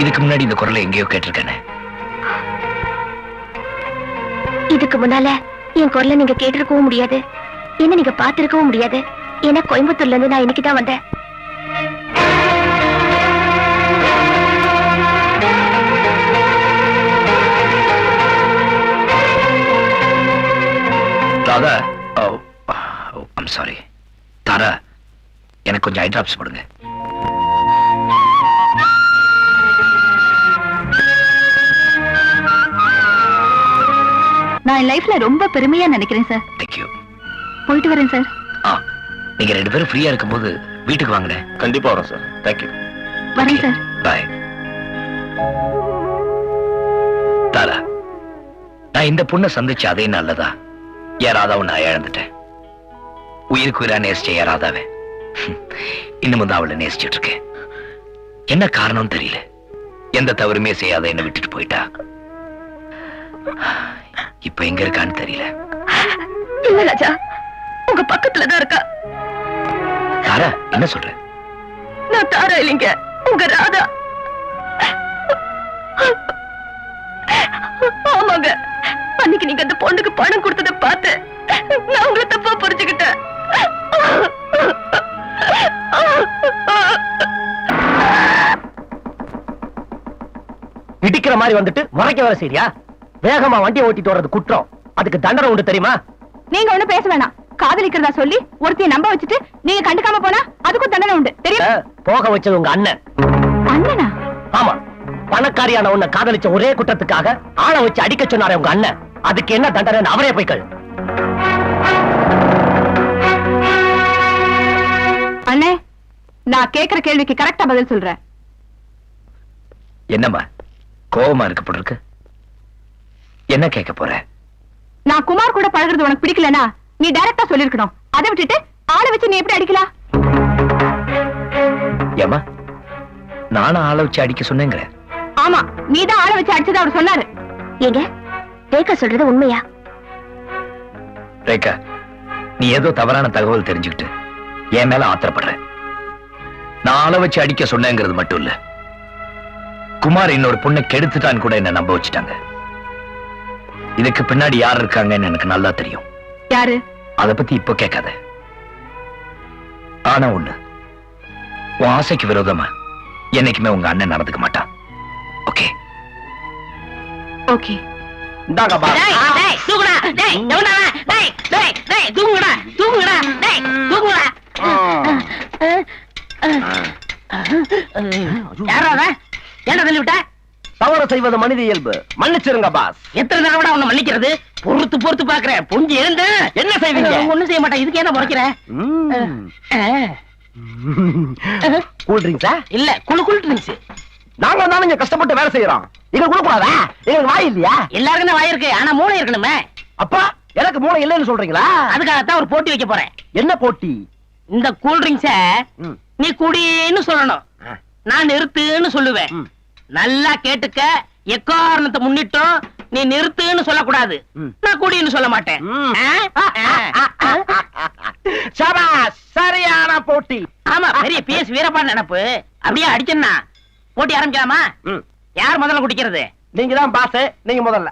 இதுக்கு முன்னாடி இந்த குரலை எங்கேயோ கேட்டிருக்கேனே. இதுக்கு முன்னால என் குரலை நீங்க கேட்டிருக்கவும் முடியாது, என்ன நீங்க பாத்திருக்கவும் முடியாது. ஏன்னா கோயம்புத்தூர்ல இருந்து நான் இன்னைக்கு தான் வந்தேன். Radha, I'm sorry. தாரா, எனக்கு கொஞ்சம் ஐ டிராப்ஸ் போடுங்க. நான் என் லைஃப்ல ரொம்ப பெருமையா நினைக்கிறேன் சார். தேங்க்யூ. போயிட்டு வரேன் சார். நீங்க 2 பேரும் ஃப்ரீயா இருக்கும்போது வீட்டுக்கு வாங்க. கண்டிப்பா வரோம் சார். தேங்க்யூ. வரேன் சார். பாய். தாரா, நான் இந்த பொண்ணை சந்திச்ச அதே நல்லதா யாராவது நான் இழந்துட்டேன். உயிருக்கு உயிரா நேசிச்ச யாராதாவே இன்னும் தான் அவளை நேசிச்சுட்டு இருக்கேன். என்ன காரணம் தெரியல, எந்த தவறுமே செய்யாத என்ன விட்டுட்டு போயிட்டா. இப்ப எங்க இருக்கான்னு தெரியல. இல்ல ராஜா, உங்க பக்கத்துலதான் இருக்கா. தாரா, என்ன சொல்ற? நான் தாரா இல்லைங்க, உங்க ராதா. ஆமாங்க, அன்னைக்கு நீங்க அந்த பொண்ணுக்கு பணம் கொடுத்ததை பார்த்து நான் உங்களை தப்பா புரிஞ்சுக்கிட்டேன். இடிக்கிற மாதிரி வந்துட்டு முறைக்க வர சரியா? வேகமா வண்டியை ஓட்டிட்டு வர்றது குற்றம், அதுக்கு தண்டனை உண்டு தெரியுமா? நீங்க ஒண்ணும் பேச வேணாம். காதலிக்கிறதா சொல்லி ஒருத்தைய நம்ப வச்சுட்டு நீங்க கண்டுக்காம போனா அதுக்கும் தண்டனை உண்டு தெரியுமா? போக வச்சது உங்க அண்ணன். அண்ணனா? ஆமா, பணக்காரியான உன்னை காதலிச்ச ஒரே குற்றத்துக்காக ஆளை வச்சு அடிக்க சொன்னாரே உங்க அண்ணன். அதுக்கு என்ன தண்டனை அவரே போய் கேளு. அண்ணே, நான் கேக்குற கேள்விக்கு கரெக்டா பதில் சொல்றேன். என்னம்மா கோபமா இருக்கு? என்ன கேட்க போற? நான் குமார் கூட பழகுறது உனக்கு பிடிக்கலனா நீ டைரக்டா சொல்லிருக்கணும். அதை விட்டுட்டு ஆளை வச்சு நீ எப்படி அடிக்கலாம்? ஏமா, நானும் ஆளை வச்சு அடிக்க சொன்னேங்கிற? ஆமா, நீதான் ஆளை வச்சு அடிச்சது அவர் சொன்னாரு. ஏங்க, ரேகா சொல்றது உண்மையா? ரேகா, நீ ஏதோ தவறான தகவல் தெரிஞ்சுக்கிட்டு என் மேல ஆத்திரப்படுற. நான் ஆளை வச்சு அடிக்க சொன்னேங்கிறது மட்டும் இல்ல, குமார் இன்னொரு பொண்ணை கெடுத்துட்டான்னு கூட என்ன நம்ப வச்சுட்டாங்க. இதுக்கு பின்னாடி யார் இருக்காங்கன்னு எனக்கு நல்லா தெரியும். யாரு? அத பத்தி இப்ப கேட்காத. ஆனா ஒண்ணு, உன் ஆசைக்கு விரோதமா என்னைக்குமே உங்க அண்ணன் நடந்துக்க மாட்டான். ஓகே? ஓகே. இந்தாங்க பா. தூங்குடா. டேய், எவனா? டேய், டேய், டேய், தூங்குடா. தூங்குடா. டேய், தூங்குடா. யாராவா? ஏன்டா தள்ளி விட்ட? தவறு செய்வது மனித இயல்பு, மன்னிச்சிருங்க பாஸ். எத்தனை தடவை உன்னை மன்னிக்கிறது? பொறுத்து பொறுத்து பாக்குறேன். பொங்கி எழுந்து என்ன செய்வீங்க? ஒண்ணும் செய்ய மாட்டேன். இதுக்கு என்ன முறைக்கிற? கூல் ட்ரிங்க்ஸா? இல்ல, குளு குளு ட்ரிங்க்ஸ். நாங்க வந்தாலும் இங்க கஷ்டப்பட்டு வேலை செய்யறோம். எங்க கொடுக்கூடாதா? எங்களுக்கு வாய் இல்லையா? எல்லாருக்கும் தான் வாய் இருக்கு, ஆனா மூளை இருக்கணுமே. அப்பா, எனக்கு மூளை இல்லைன்னு சொல்றீங்களா? அதுக்காகத்தான் ஒரு போட்டி வைக்க போறேன். என்ன போட்டி? இந்த கூல் ட்ரிங்க்ஸ நீ குடின்னு சொல்லணும், நான் நிறுத்துன்னு சொல்லுவேன். நல்லா கேட்டுக்க, எக்காரணத்தை முன்னிட்டும் நீ நிறுத்துன்னு சொல்லக்கூடாது. நான் குடின்னு சொல்ல மாட்டேன். சபாஸ், சரியான போட்டி. ஆமா, பெரிய பிஎஸ் வீரபாண்டி நினைப்பு. அப்படியே அடிச்சேன்னா போட்டி ஆரம்பிக்கலாமா? யார் முதல்ல குடிக்கிறது? நீங்க தான் பாஸ், நீங்க முதல்ல.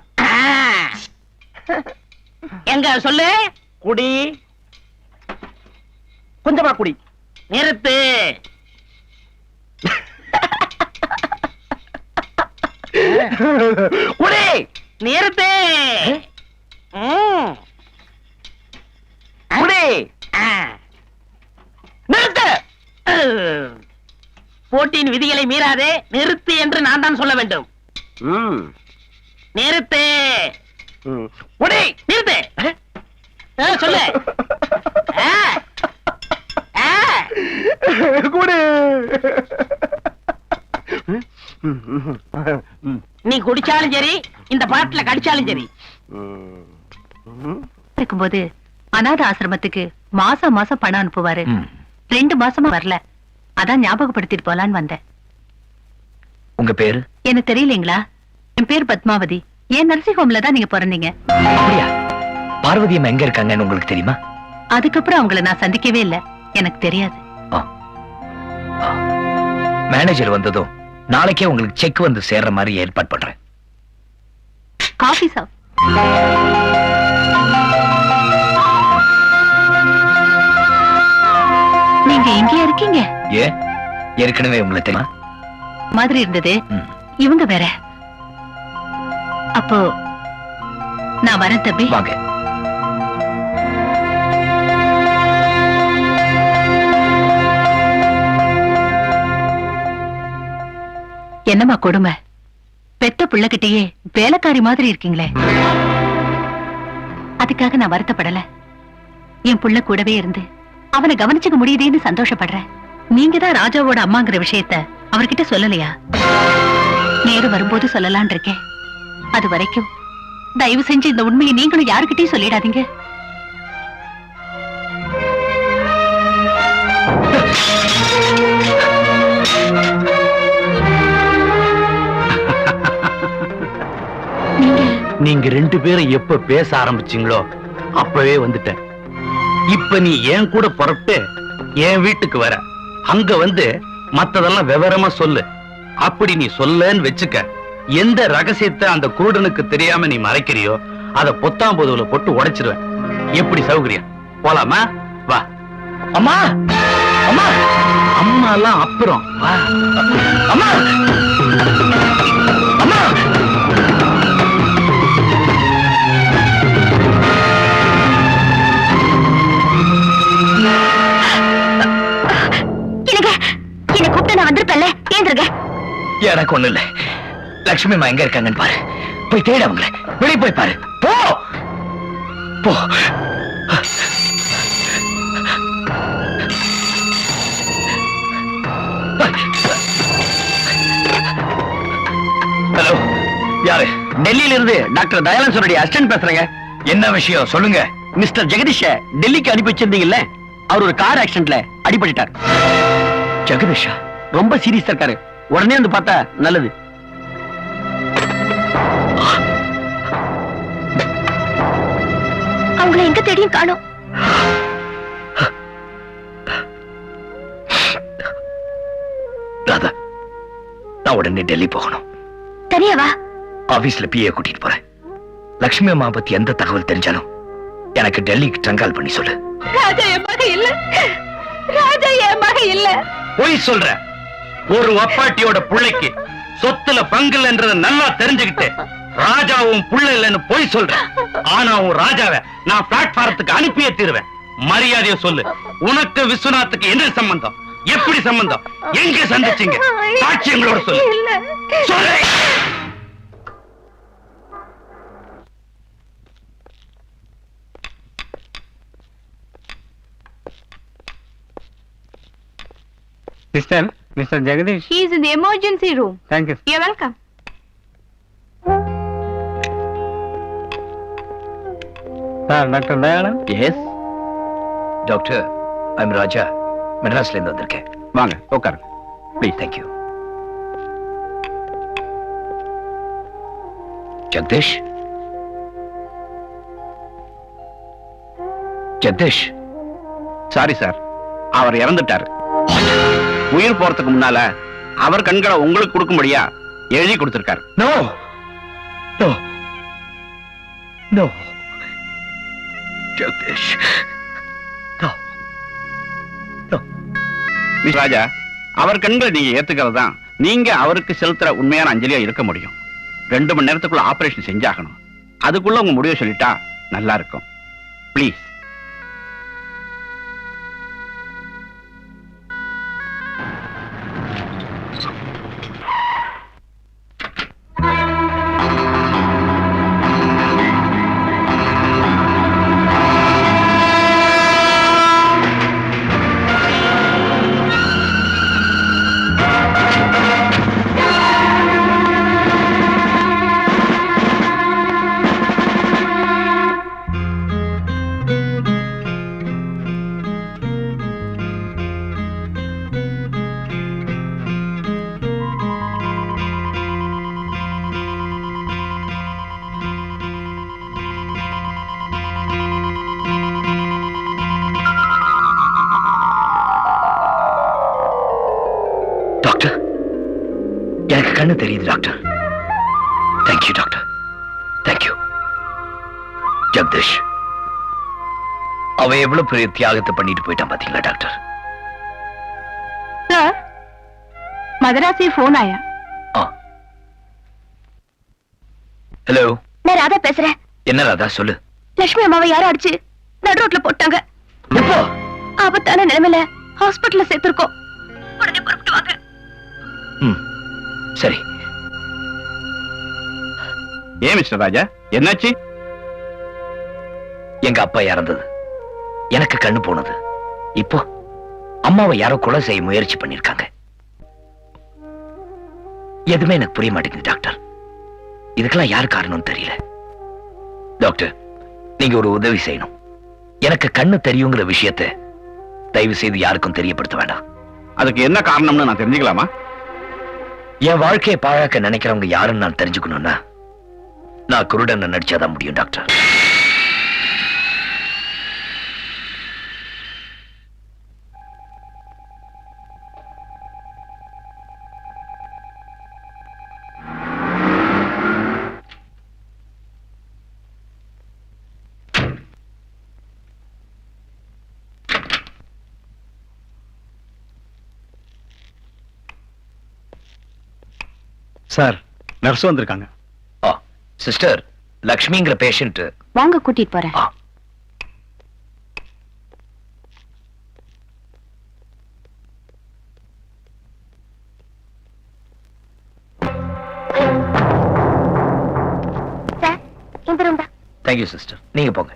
எங்க சொல்லு. குடி, கொஞ்சமா குடி. நிறுத்து. குடி, நிறுத்து. குடி. நிறுத்து. போட்டியின் விதிகளை மீறாதே, நிறுத்து என்று நான் தான் சொல்ல வேண்டும். நிறுத்து. குடி. நிறுத்து. சொல்லு. குடி. நீ குடிச்சாலும் சரி, இந்த பாட்டுல கடிச்சாலும் சரி. இருக்கும்போது அநாத ஆசிரமத்துக்கு மாசம் மாசம் பணம் அனுப்புவாரு. 2 மாசமா வரல. அதான் ஞாபகப்படுத்திட்டு போலான்னு வந்தேன். உங்க பேரு? எனக்கு தெரியலீங்களா? என் பேர் பத்மாவதி. ஏன் நர்சிங் ஹோம்ல தான் நீங்க பிறந்தீங்க. அப்படியா? பார்வதி அம்மா எங்க இருக்காங்கன்னு உங்களுக்கு தெரியுமா? அதுக்கப்புறம் அவங்கள நான் சந்திக்கவே இல்ல. எனக்கு தெரியாது. மேனேஜர் வந்ததும் நாளைக்கே உங்களுக்கு செக் வந்து சேர்ற மாதிரி ஏற்பாடு பண்றேன். காஃபி சாப். நீங்க எங்கேயா இருக்கீங்க? ஏன் ஏற்கனவே உங்களுக்கு தெரியுமா? மாதிரி இருந்தது. இவங்க வேற. அப்போ நான் வரேன் தம்பி. வாங்க. என்னம்மா கொடுமை? பெத்த பிள்ளைகிட்டயே வேலைக்காரி மாதிரி இருக்கீங்களே. அதுக்காக நான் வருத்தப்படல. என் புள்ள கூடவே இருந்து அவனை கவனிச்சுக்க முடியுதேன்னு சந்தோஷப்படுறேன். நீங்க தான் ராஜாவோட அம்மாங்கிற விஷயத்த அவர்கிட்ட சொல்லலையா? நேரம் வரும்போது சொல்லலான் இருக்கேன். அது வரைக்கும் தயவு செஞ்சு இந்த உண்மையை நீங்களும் யாருக்கிட்டையும் சொல்லிடாதீங்க. நீங்க 2 பேரும் எப்ப பேச ஆரம்பிச்சீங்களோ அப்பவே வந்துட்டேன். இப்ப நீ ஏன் கூட புறப்பட்டு என் வீட்டுக்கு வர, அங்க வந்து மத்ததெல்லாம் விவரமா சொல்லு. அப்படி நீ சொல்லன்னு வச்சுக்க, எந்த ரகசியத்தை அந்த குருடனுக்கு தெரியாம நீ மறைக்கிறியோ அத பொத்தாம்பதுல போட்டு உடைச்சிருவேன். எப்படி சௌகரியம்? போலாமா? வா. அம்மா அம்மா அம்மா எல்லாம் அப்புறம் வா. அம்மா அம்மா என்ன கூப்பிட்டு நான் வந்திருப்பேன்ல, ஏந்திருங்க. எனக்கு ஒண்ணு இல்ல. லட்சுமி அம்மா எங்க இருக்காங்கன்னு பாரு. போய் தேட அவங்கள. வெளியே போய் பாரு. போ போ. ஹலோ, யாரு? டெல்லியில இருந்து டாக்டர் தயானந்தனுடைய அசிஸ்டன்ட் பேசுறேங்க. என்ன விஷயம் சொல்லுங்க. மிஸ்டர் ஜெகதீஷ டெல்லிக்கு அனுப்பி வச்சிருந்தீங்கல்ல, அவர் ஒரு கார் ஆக்சிடென்ட்ல அடிபட்டுட்டார். ஜெகதீஷா ரொம்ப சீரியஸா இருக்காரு. உடனே வந்து பார்த்தா நல்லது. அவங்கள எங்க தேடியும் காணோம். ராதா, நான் உடனே டெல்லி போகணும். தனியாவா? ஆபீஸ்ல பிஏ கூட்டிட்டு போறேன். லட்சுமி அம்மா பத்தி எந்த தகவல் தெரிஞ்சாலும் எனக்கு டெல்லிக்கு ட்ரங்கால் பண்ணி சொல்லு. ராஜா என் மக இல்ல. ராஜா என் மக இல்ல. போய் சொல்ற. ஒரு அப்பாட்டியோட புள்ளைக்கு சொத்துல பங்கு இல்லைன்றத நல்லா தெரிஞ்சுக்கிட்டு ராஜாவும் புள்ள இல்லைன்னு போய் சொல்ற. ஆனா உன் ராஜாவை நான் பிளாட்பாரத்துக்கு அனுப்பியே தீருவேன். மரியாதைய சொல்லு. உனக்கு விஸ்வநாத்துக்கு என்ன சம்பந்தம்? எப்படி சம்பந்தம்? எங்க சந்திச்சீங்க? சாட்சியங்களோட சொல்லு. சொல்லு. Sister, Mr. Jagadish. He is in the emergency room. Thank you. You're welcome. Sir, Dr. Dayanand. Yes doctor, I'm Raja. மெட்ராஸ்ல இருந்து வந்திருக்கேன். வாங்க உட்காருங்க. Please. Thank you. Jagadish, Jagadish. Sorry sir, அவர் இறந்துட்டாரு. உயிர் போறதுக்கு முன்னால அவர் கண்களை உங்களுக்கு கொடுக்கும்படியா எழுதி கொடுத்திருக்காரு. No no no Jagadish, no no. Miss Raja, அவர் கண்களை நீங்க ஏத்துக்கிறது தான் நீங்க அவருக்கு செலுத்துற உண்மையான அஞ்சலியா இருக்க முடியும். 2 மணி நேரத்துக்குள்ள ஆபரேஷன் செஞ்சாகணும். அதுக்குள்ள உங்க முடிவை சொல்லிட்டா நல்லா இருக்கும். ப்ளீஸ். டாக்டர், எனக்கு கண்ணு தெரியுது doctor. Thank you doctor, thank you. Jagadish அவன் எவ்வளவு பெரிய தியாகத்தை பண்ணிட்டு போயிட்டான் பாத்தீங்களா டாக்டர்? सर मदरा से फोन आया. ஹலோ, நான் ராதா பேசுறேன். என்ன ராதா சொல்லு. லட்சுமி அம்மாவை யாரும் அடிச்சு நடு ரோட்ல போட்டாங்க. எப்போ? ஆபத்தான நிலைமையில ஹாஸ்பிடல்ல சேர்த்திருக்கோம். உடனே புறப்பட்டு வாங்க. சரி. ஏன் மிஸ்டர் ராஜா, என்னாச்சு? எங்க அப்பா இறந்தது, எனக்கு கண்ணு போனது. இப்போ அம்மாவை யாரோ கொலை செய்ய முயற்சி பண்ணிருக்காங்க. எதுவுமே எனக்கு புரிய மாட்டேங்குது டாக்டர். இதுக்கெல்லாம் யார் காரணம் தெரியல. டாக்டர், நீங்க ஒரு உதவி செய்யணும். எனக்கு கண்ணு தெரியுங்கிற விஷயத்தை தயவு செய்து யாருக்கும் தெரியப்படுத்த வேண்டாம். அதுக்கு என்ன காரணம்னு நான் தெரிஞ்சுக்கலாமா? என் வாழ்க்கையை பாழாக்க நினைக்கிறவங்க யாருன்னு நான் தெரிஞ்சுக்கணும்னா நான் குருடன் நடிச்சாதான் முடியும் டாக்டர். சார், நர்ஸ் வந்திருக்காங்க. சிஸ்டர், லக்ஷ்மிங்கிற பேஷண்ட். வாங்க, கூட்டிட்டு போறேன். சார், இந்த ரூம் தான். தேங்க்யூ சிஸ்டர், நீங்க போங்க.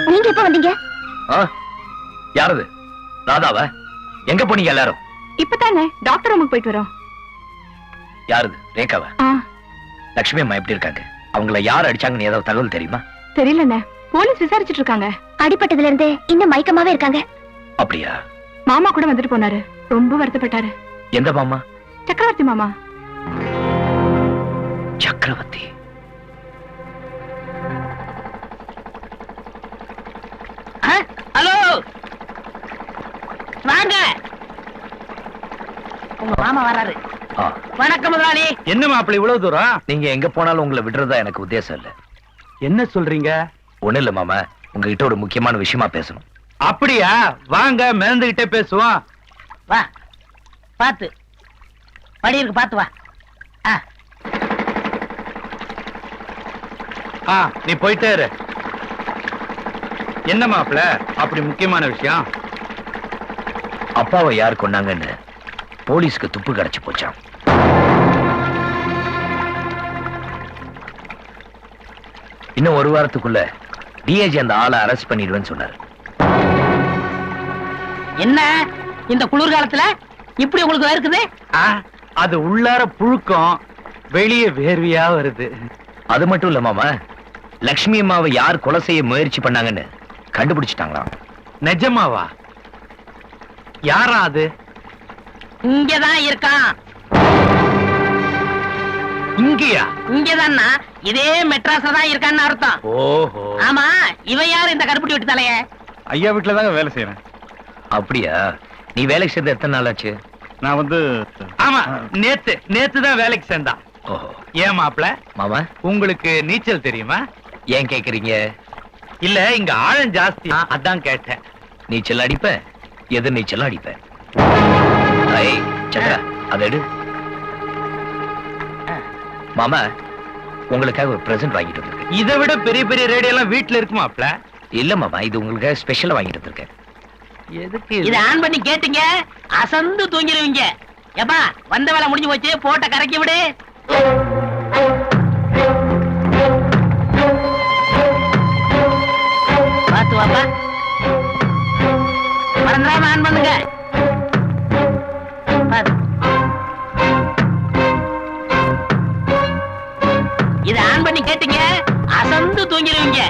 நீங்க எப்ப வந்தீங்க? யாரது? ராதாவா? எங்க போனீங்க எல்லாரும்? இப்பதானே டாக்டர் ரூமுக்கு போயிட்டு வரோம். யாரது? ரேகாவா? லட்சுமி அம்மா எப்படி இருக்காங்க? அவங்கள யார் அடிச்சாங்கன்னு ஏதாவது தகவல் தெரியுமா? தெரியலண்ணே, போலீஸ் விசாரிச்சுட்டு இருக்காங்க. அடிபட்டதுல இருந்து இன்னும் மயக்கமாவே இருக்காங்க. அப்படியா? மாமா கூட வந்துட்டு போனாரு, ரொம்ப வருத்தப்பட்டாரு. எந்த மாமா? சக்கரவர்த்தி மாமா. சக்கரவர்த்தி? ஹலோ, வாங்க. உங்க மாமா வராரு. வணக்கம் முதலாளி. என்ன மாப்பிள்ளை இவ்வளவு தூரம்? நீங்க எங்க போனாலும் உங்களை விடுறதா எனக்கு உத்தேசம் இல்ல. என்ன சொல்றீங்க? ஒண்ணு இல்ல மாமா, உங்ககிட்ட ஒரு முக்கியமான விஷயமா பேசணும். அப்படியா? வாங்க, மேந்துகிட்டே பேசுவோம். வா, பாத்து படி இருக்கு, பாத்து வா. நீ போயிட்டே இரு. என்ன மாப்பிள்ள அப்படி முக்கியமான விஷயம்? அப்பாவை யார் கொண்டாங்கன்னு போலீஸ்க்கு துப்பு கிடைச்சு போச்சாம். இன்னும் ஒரு வாரத்துக்குள்ள டிஐஜி அந்த ஆளை அரெஸ்ட் பண்ணிடுவேன்னு சொன்னாரு. என்ன இந்த குளிர்காலத்துல இப்படி உங்களுக்கு இருக்குது? அது உள்ளார புழுக்கம், வெளியே வேர்வையா வருது. அது மட்டும் இல்ல மாமா, லட்சுமி அம்மாவை யார் கொலை செய்ய முயற்சி பண்ணாங்கன்னு கண்டுபிடிச்சிட்டாங்களாம். நிஜமாவா? யாரா அது? இங்கதான் இருக்கான். இங்கயா? இங்கதான்னா இதே மெட்ராஸ்ல தான் இருக்கான்னு அர்த்தம். ஓஹோ. ஆமா, இவன் யாரு இந்த கருப்பட்டி விட்டு தலைய? ஐயா வீட்டுல தாங்க வேலை செய்யறேன். அப்படியா? நீ வேலைக்கு சேர்ந்து எத்தனை நாள் ஆச்சு? நான் வந்து ஆமா நேத்து தான் வேலைக்கு சேர்ந்தான். ஓஹோ. ஏன் மாப்ள மாமா உங்களுக்கு நீச்சல் தெரியுமா? ஏன் கேக்குறீங்க? இல்ல இங்க ஆழம் ஜாஸ்தி அதான் கேட்டேன். நீச்சல் அடிப்பேன், எதிர் நீச்சல் அடிப்பேன். ஐய் சந்திரா, அதை எடு. மாமா உங்களுக்காக ஒரு பிரசன்ட் வாங்கிட்டு வந்திருக்கேன். இதை விட பெரிய பெரிய ரேடியோ எல்லாம் வீட்டுல இருக்கு மாப்ள. இல்ல மாமா, இது உங்களுக்காக ஸ்பெஷலா வாங்கிட்டு வந்திருக்கேன். எதுக்கு இத ஆன் பண்ணி கேட்டீங்க அசந்து தூங்கிடுவீங்க. ஏப்பா வந்த வேலை முடிஞ்சு போச்சு, போட்ட கரைக்கி விடு. பாத்து வாப்பா, மறந்துடாம ஆன் பண்ணுங்க. பாத்து. இத ஆன் பண்ணி கேட்டீங்க அசந்து தூங்கிடுவீங்க.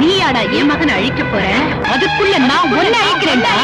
நீயாடா என் மகனை அழிக்க போற? அதுக்குள்ள நான் ஒன்னு அழிக்கிறேன்டா.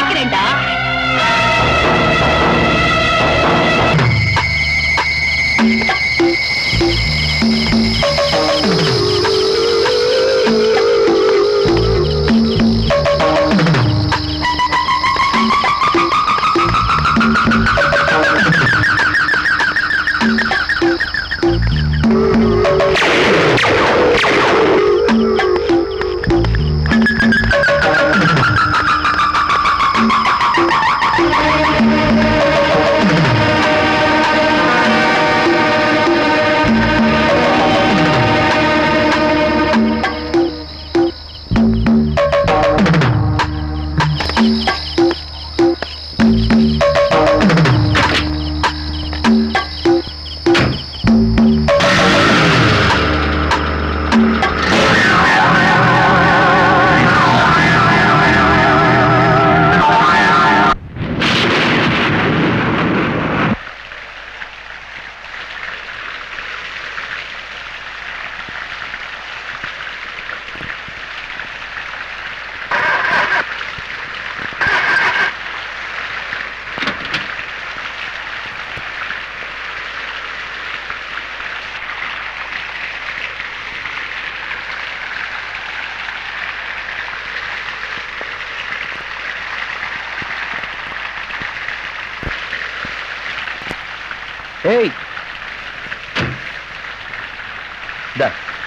ஏய்,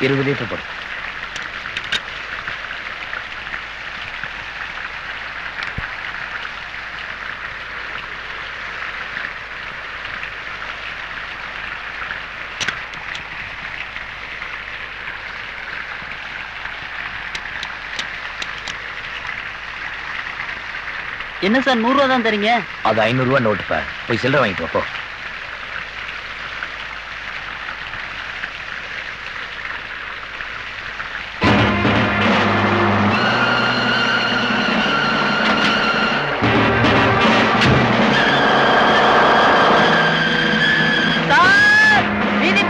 20 லிட்டர் போடு. என்ன சார் 100 ரூபா தான் தரீங்க? அது 500 ரூபாய் நோட்டு. போய் சில்லறை வாங்கிட்டு போ. வீதி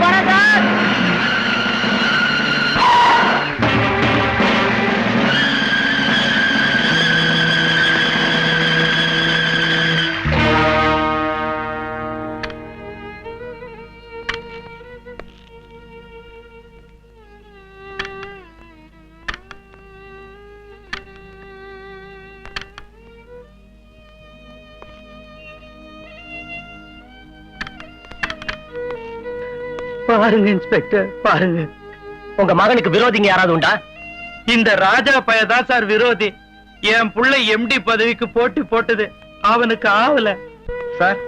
பாருங்க இன்ஸ்பெக்டர், பாருங்க. உங்க மகனுக்கு விரோதிங்க யாராவது உண்டா? இந்த ராஜா பையதான் சார் விரோதி. என் புள்ள எம்டி பதவிக்கு போட்டி போட்டது அவனுக்கு ஆவல. சார்,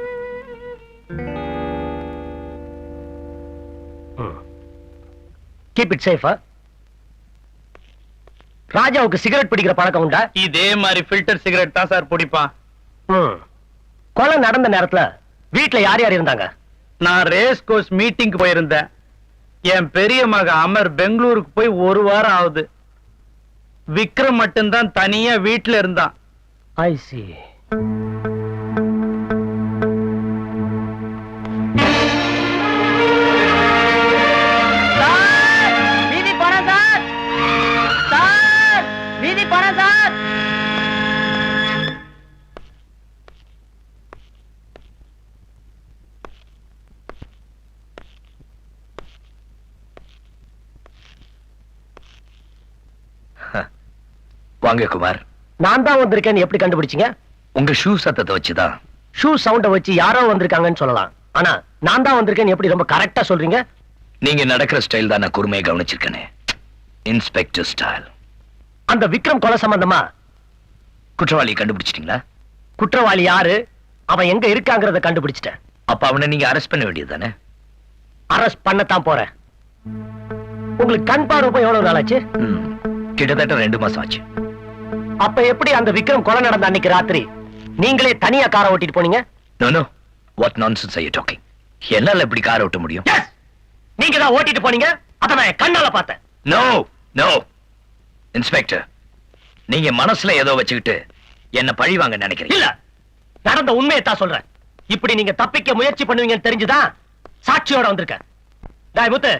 கீப் இட் சேஃபா. ராஜாவுக்கு சிகரெட் பிடிக்கிற பழக்கம் உண்டா? இதே மாதிரி ஃபில்டர் சிகரெட் தான் சார் பிடிப்பான். கொலை நடந்த நேரத்துல வீட்டுல யார் யார் இருந்தாங்க? நான் ரேஸ் கோர்ஸ் மீட்டிங்க்கு போயிருந்தேன். என் பெரிய மக அமர் பெங்களூருக்கு போய் 1 வாரம் ஆகுது. விக்ரம் மட்டும்தான் தனியா வீட்டுல இருந்தான். ஐ சி. வாங்க குமார். நான் தான் வந்திருக்கேன்னு எப்படி கண்டுபிடிச்சீங்க? உங்க ஷூ சத்தத்தை வச்சுதான். ஷூ சவுண்ட வச்சு யாரோ வந்திருக்காங்கன்னு சொல்லலாம். ஆனா நான் தான் வந்திருக்கேன்னு எப்படி ரொம்ப கரெக்டா சொல்றீங்க? நீங்க நடக்கிற ஸ்டைல் தான் நான் கூர்மையா கவனிச்சிருக்கேனே. Inspector style. அந்த விக்ரம் கொலை சம்பந்தமா குற்றவாளியை கண்டுபிடிச்சிட்டீங்களா? குற்றவாளி யாரு, அவன் எங்க இருக்காங்கறத கண்டுபிடிச்சிட்டேன். அப்ப அவனை நீங்க அரெஸ்ட் பண்ண வேண்டியது தானே? அரெஸ்ட் பண்ணத்தான் போறேன். உங்களுக்கு கண் பார்வை எவ்வளவு நாள் ஆச்சு? கிட்டத்தட்ட 2 மாசம் ஆச்சு. அப்ப எப்படி அந்த விக்ரம் கொலை நடந்த அன்னைக்கு ராத்திரி நீங்களே தனியா காரை ஓட்டிட்டு போனீங்க? No no, what nonsense are you talking? என்னால எப்படி காரை ஓட்ட முடியும்? நீங்க தான் ஓட்டிட்டு போனீங்க, அத நான் கண்ணால பார்த்தேன். நோ நோ இன்ஸ்பெக்டர், நீங்க மனசுல ஏதோ வச்சுக்கிட்டு என்ன பழி வாங்க நினைக்கிறீங்க. இல்ல, நடந்த உண்மையை தான் சொல்றேன். இப்படி நீங்க தப்பிக்க முயற்சி பண்ணுவீங்கன்னு தெரிஞ்சுதான் சாட்சியோட வந்திருக்கேன். டேய் முத்து,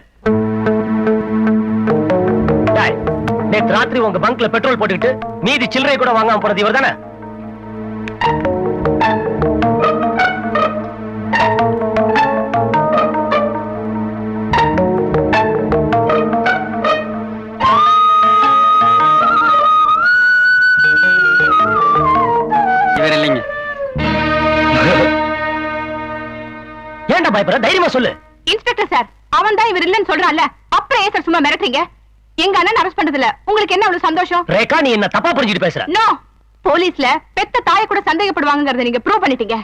டேய், நேத்து ராத்திரி உங்க பங்க்ல பெட்ரோல் போட்டுக்கிட்டு மீதி சில்லறை கூட வாங்காம போறது இவர் தானே? இவர் இல்லைங்க. ஏன்டா பயப்படுற? தைரியமா சொல்லு. இன்ஸ்பெக்டர் சார், அவன் தான் இவர் இல்லன்னு சொல்றான்ல, அப்புறம் ஏன் சார் சும்மா மிரட்டுறீங்க? எங்க அண்ணன் அரெஸ்ட் பண்றதுல உங்களுக்கு என்ன அவ்வளவு சந்தோஷம்? ரேகா, நீ என்ன தப்பா புரிஞ்சுட்டு பேசுற. நோ, போலீஸ்ல பெத்த தாயை கூட சந்தேகப்படுவாங்கங்கறத நீங்க ப்ரூவ் பண்ணிட்டீங்க.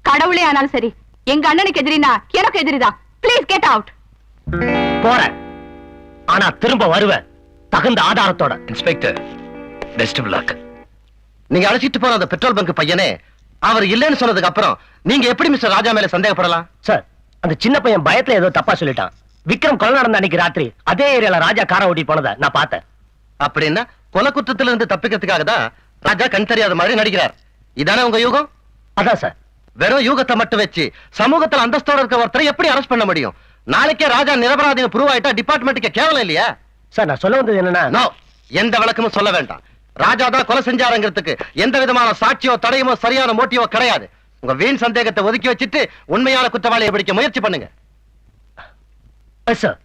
கடவுளே ஆனாலும் சரி, எங்க அண்ணனுக்கு எதிரினா எனக்கு எதிரிதான். Please get out. போறேன், ஆனா திரும்ப வருவேன் தகுந்த ஆதாரத்தோட. Inspector, best of luck. நீங்க அழைச்சிட்டு போன அந்த பெட்ரோல் பங்க் பையனே அவர் இல்லைன்னு சொன்னதுக்கு அப்புறம் நீங்க எப்படி மிஸ்டர் ராஜா மேல சந்தேகப்படலாம்? சார், அந்த சின்ன பையன் பயத்துல ஏதோ தப்பா சொல்லிட்டான். விக்ரம் கொலை நடந்த அன்னைக்கு ராத்திரி அதே ஏரியால ராஜா காரை ஓட்டி போனதை நான் பார்த்தேன். அப்படின்னா கொலை குற்றத்துல இருந்து தப்பிக்கிறதுக்காக தான் ராஜா கண் தெரியாத மாதிரி நடிக்கிறார். இதானே உங்க யூகம்? அதான் சார். வெறும் யூகத்தை மட்டும் வச்சு சமூகத்துல அந்தஸ்தோட இருக்க ஒருத்தரை எப்படி அரெஸ்ட் பண்ண முடியும்? நாளைக்கே ராஜா நிரபராதின்னு ப்ரூவ் ஆயிட்டா டிபார்ட்மெண்ட்டுக்கு கேவலம் இல்லையா? சார், நான் சொல்ல வந்தது என்னன்னா, நோ, எந்த விளக்கமும் சொல்ல வேண்டாம். ராஜா தான் கொலை செஞ்சாருங்கிறதுக்கு எந்த விதமான சாட்சியோ தடையுமோ சரியான மோட்டிவோ கிடையாது. உங்க வீண் சந்தேகத்தை ஒதுக்கி வச்சுட்டு உண்மையான குற்றவாளியை பிடிக்க முயற்சி பண்ணுங்க. Yes sir.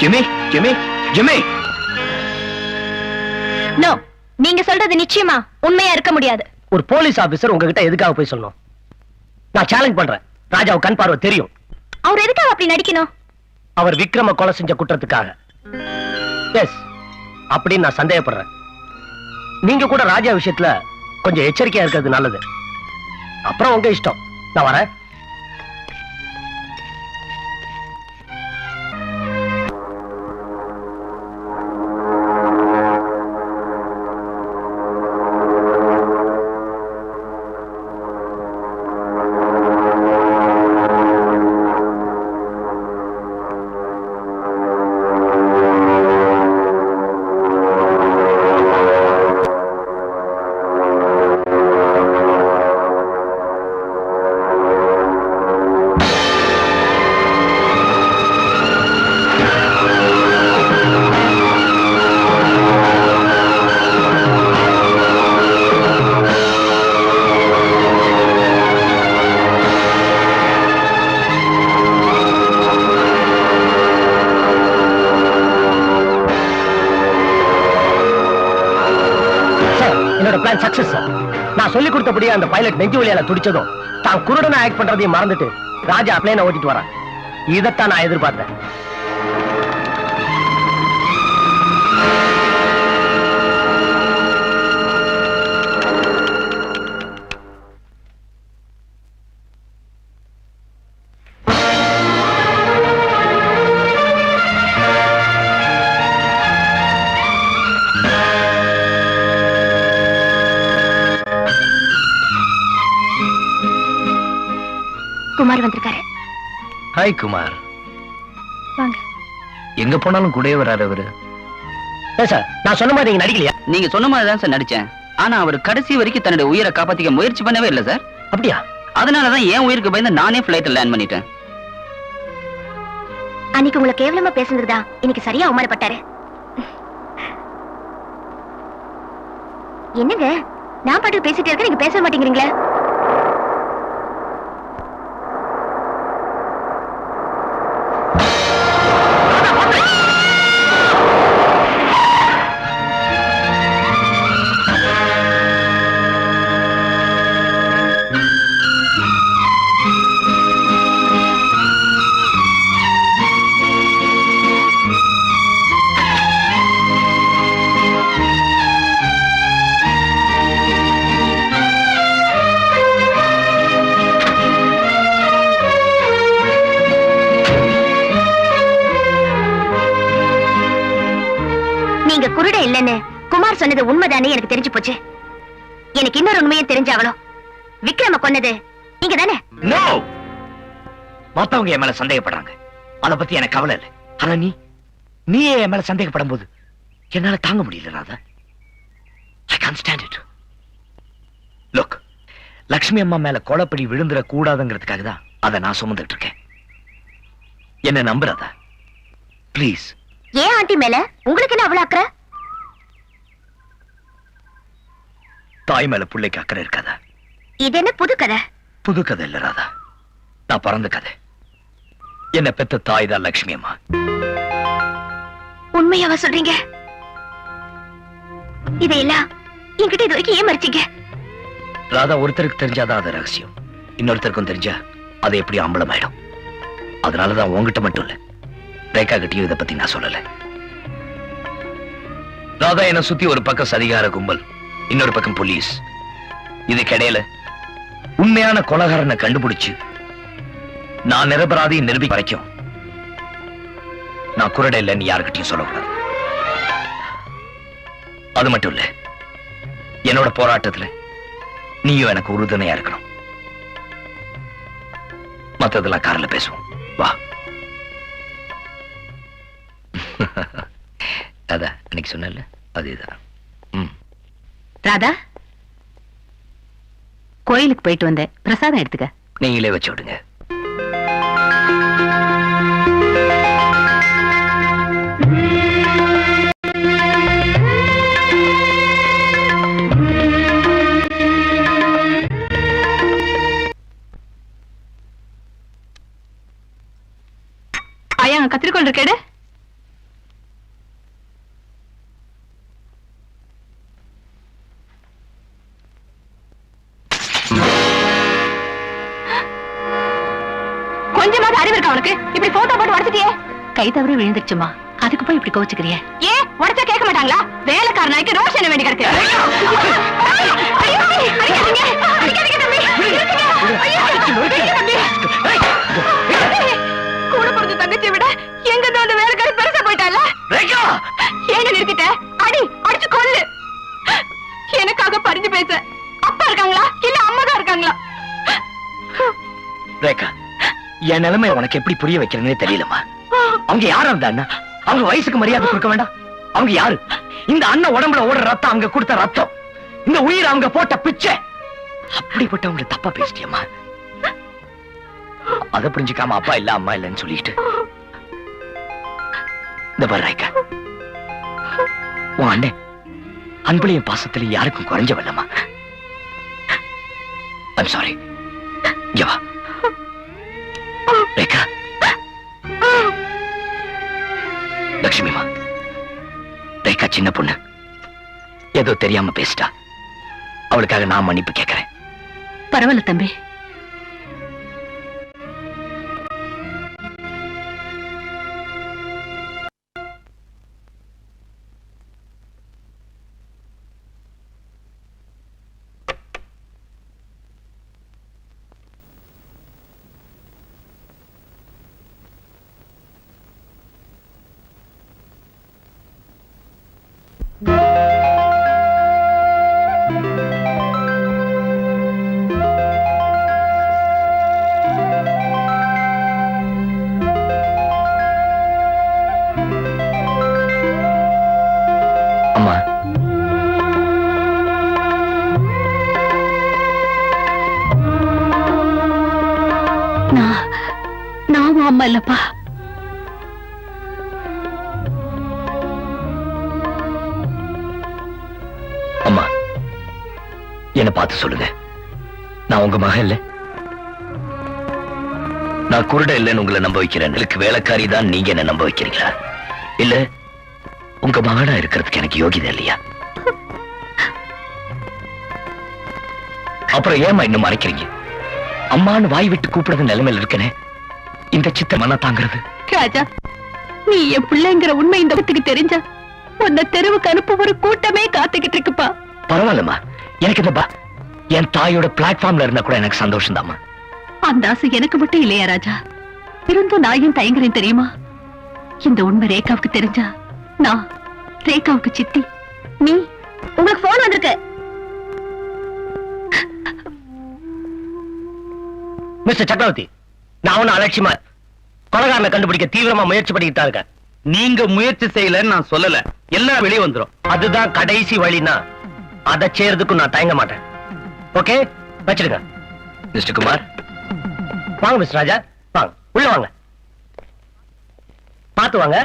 Jimmy, Jimmy, Jimmy. No, நீங்க சொல்றது நிச்சயமா உண்மையா இருக்க முடியாது. ஒரு போலீஸ் ஆபீசர் உங்ககிட்ட எதுக்காக போய் சொல்லணும்? நான் சேலஞ்ச் பண்றேன். ராஜாவுக்கு கண் பார்வை தெரியும். அவர் எதுக்காக அப்படி நடிக்கணும்? அவர் விக்ரம கொலை செஞ்ச குற்றத்துக்காக. எஸ், அப்படின்னு நான் சந்தேகப்படுறேன். நீங்க கூட ராஜா விஷயத்துல கொஞ்சம் எச்சரிக்கையா இருக்கிறது நல்லது. அப்புறம் உங்க இஷ்டம். நான் வரேன். நான் சொல்லி கொடுத்தபடியே அந்த பைலட் நெஞ்சு வழியால துடிச்சதும் தான் குருடனை ஆக்ட் பண்றதையும் மறந்துட்டு ராஜா பிளேனை ஓட்டிட்டு வரான். இதைத்தான் நான் எதிர்பார்த்தேன். குமார் வந்திருக்காரு. ஹாய் குமார். வாங்க. எங்க போனாலும் கூடவே வராரு அவரு. சார் நான் சொன்ன மாதிரி நீங்க நடிக்கலையா? நீங்க சொன்ன மாதிரி தான் சார் நடிச்சேன். ஆனா அவர் கடைசி வரைக்கும் தன்னுடைய உயிரை காப்பாத்திக்க முயற்சி பண்ணவே இல்லை சார். அப்படியா? அதனாலதான் என் உயிருக்கு பயந்து நானே பிளைட்ல லேண்ட் பண்ணிட்டேன். அன்னைக்கு உங்களை கேவலமா பேசுனதுதான் இன்னைக்கு சரியா அவமானப்பட்டாரு. என்னங்க நான் பாட்டு பேசிட்டே இருக்க, நீங்க பேச மாட்டேங்கிறீங்களா? நீங்க குருட இல்லன்னு குமார் சொன்னது உண்மைதானே எனக்கு தெரிஞ்சு போச்சு. எனக்கு இன்னொரு உண்மையும் தெரிஞ்சாவளோ. விக்ரம கொன்னது நீங்க தானே? நோ, மத்தவங்க என் மேல சந்தேகப்படுறாங்க, அத பத்தி எனக்கு கவலை இல்லை. ஆனா நீ என் மேல சந்தேகப்படும் போது என்னால தாங்க முடியல Radha. I can't stand it. Look, Lakshmi அம்மா மேல கொலைப்படி விழுந்துட கூடாதுங்கிறதுக்காக தான் அதை நான் சுமந்துட்டு இருக்கேன். என்ன நம்புறதா ப்ளீஸ்? ஏன் ஆண்டி மேல உங்களுக்கு என்ன அவ்வளவு அக்கறை? தாய் மேல பிள்ளைக்கு அக்கறை இருக்காதா? இது என்ன புது கதை? புது கதை இல்ல ராதா, நான் பிறந்த கதை. என்ன பெத்த தாய் தான் லக்ஷ்மி அம்மா. உண்மையாவா சொல்றீங்க? இதையெல்லாம் என்கிட்ட இது வரைக்கும் ஏன் மறைச்சீங்க? ராதா, ஒருத்தருக்கு தெரிஞ்சாதான் அது ரகசியம், இன்னொருத்தருக்கும் தெரிஞ்சா அது எப்படி அம்பலமாயிடும். அதனாலதான் உங்ககிட்ட மட்டும் இல்ல, ரேகா கிட்டயும் இதை பத்தி நான் சொல்லல. ராதா, என்ன சுத்தி ஒரு பக்கம் சதிகார கும்பல், இன்னொரு பக்கம் போலீஸ். இதுக்கிடையில உண்மையான கொலைகாரனை கண்டுபிடிச்சு நான் நிரபராதியை நிரூபிக்க வரைக்கும் நான் குருட இல்லைன்னு யாருக்கிட்டையும் சொல்லக்கூடாது. அது மட்டும் இல்ல, என்னோட போராட்டத்துல நீயும் எனக்கு உறுதுணையா இருக்கணும். மத்ததெல்லாம் கார்ல பேசுவோம், வா. அதான் அன்னைக்கு சொன்னல, அதேதான். ராதா, கோயிலுக்கு போயிட்டு வந்தேன், பிரசாதம் எடுத்துக்க. நீங்களே வச்சு விடுங்க. ஐயா கத்திரிக்கோள் இருக்கேடு. கொஞ்சமாவது அறிவு இருக்கா உனக்கு? இப்படி போட்டோ போட்டு உடச்சிட்டியே. கை தவறி விழுந்துருச்சுமா, அதுக்கு போய் இப்படி கோச்சுக்கிறிய? ஏன் உடச்சா கேட்க மாட்டாங்களா? வேலைக்காரனாய்க்கு ரோஷன் என்ன வேண்டி கிடக்கு? கூட பிறந்த தங்கச்சியை விட எங்க அந்த வேலைக்காரி பெருசா போயிட்டால. ஏங்க நிறுத்திட்ட? அடி அடிச்சு கொல்லு. எனக்காக பறிஞ்சு பேச அப்பா இருக்காங்களா இல்ல அம்மா தான் இருக்காங்களா? ரேகா, என் நிலைமை உனக்கு எப்படி புரிய வைக்கிறேன்னே தெரியலமா. அவங்க யாரும் அந்த அண்ணா, அவங்க வயசுக்கு மரியாதை கொடுக்க வேண்டாம். அவங்க யாரு? இந்த அண்ணன் உடம்புல ஓடுற ரத்தம், அவங்க கொடுத்த ரத்தம், இந்த உயிர் அவங்க போட்ட பிச்சை. அப்படிப்பட்டவங்களை தப்பா பேசிட்டியம்மா. அதை புரிஞ்சுக்காம அப்பா இல்ல அம்மா இல்லன்னு சொல்லிட்டு இந்த பாரு ரேகா, உன் அண்ணன் அன்புலையும் பாசத்திலையும் யாருக்கும் குறைஞ்சவல்லம்மா. I'm sorry. இங்க வா ரேகா. லட்சுமிமா, ரேகா சின்ன பொண்ணு, ஏதோ தெரியாம பேசிட்டா. அவளுக்காக நான் மன்னிப்பு கேட்கிறேன். பரவாயில்ல தம்பி. அம்மா, நான் அம்மா இல்லப்பா. அம்மா என்ன பார்த்து சொல்லுங்க, நான் உங்க மகன் இல்ல? நான் குருட இல்லைன்னு உங்களை நம்ப வைக்கிறேன். எனக்கு வேலைக்காரி தான் நீங்க என்ன நம்ப வைக்கிறீங்களா? இல்ல உங்க மகனா இருக்கிறதுக்கு எனக்கு யோகிதை இல்லையா? அப்புறம் ஏமா இன்னும் மறைக்கிறீங்க? அம்மான்னு வாய் விட்டு கூப்பிடுறது நிலைமையில இருக்கனே, இந்த சித்திர மன தாங்கிறது. ராஜா, நீ என் பிள்ளைங்கிற உண்மை இந்த இடத்துக்கு தெரிஞ்ச உன்னை தெருவுக்கு அனுப்ப ஒரு கூட்டமே காத்துக்கிட்டு இருக்குப்பா. பரவாயில்லம்மா, எனக்கு இந்த என் தாயோட பிளாட்ஃபார்ம்ல இருந்தா கூட எனக்கு சந்தோஷம் தாம்மா. அந்த ஆசை எனக்கு மட்டும் இல்லையா ராஜா? இருந்தும் நான் ஏன் தயங்குறேன் தெரியுமா? இந்த உண்மை ரேகாவுக்கு தெரிஞ்சா நான் ரேகாவுக்கு சித்தி. நீ உங்களுக்கு போன் வந்திருக்கு. மிஸ்டர் சக்கரவர்த்தி, நான் ஒண்ணு அலட்சியமா கொலைகாரனை கண்டுபிடிக்க தீவிரமா முயற்சி பண்ணிக்கிட்டா இருக்கேன். நீங்க முயற்சி செய்யலன்னு நான் சொல்லல, எல்லாம் வெளியே வந்துரும். அதுதான் கடைசி வழினா அதை செய்யறதுக்கும் நான் தயங்க மாட்டேன். ஓகே, வச்சிடுங்க. மிஸ்டர் குமார், வாங்க மிஸ்டர் ராஜா, வாங்க உள்ள வாங்க. பார்த்து வாங்க.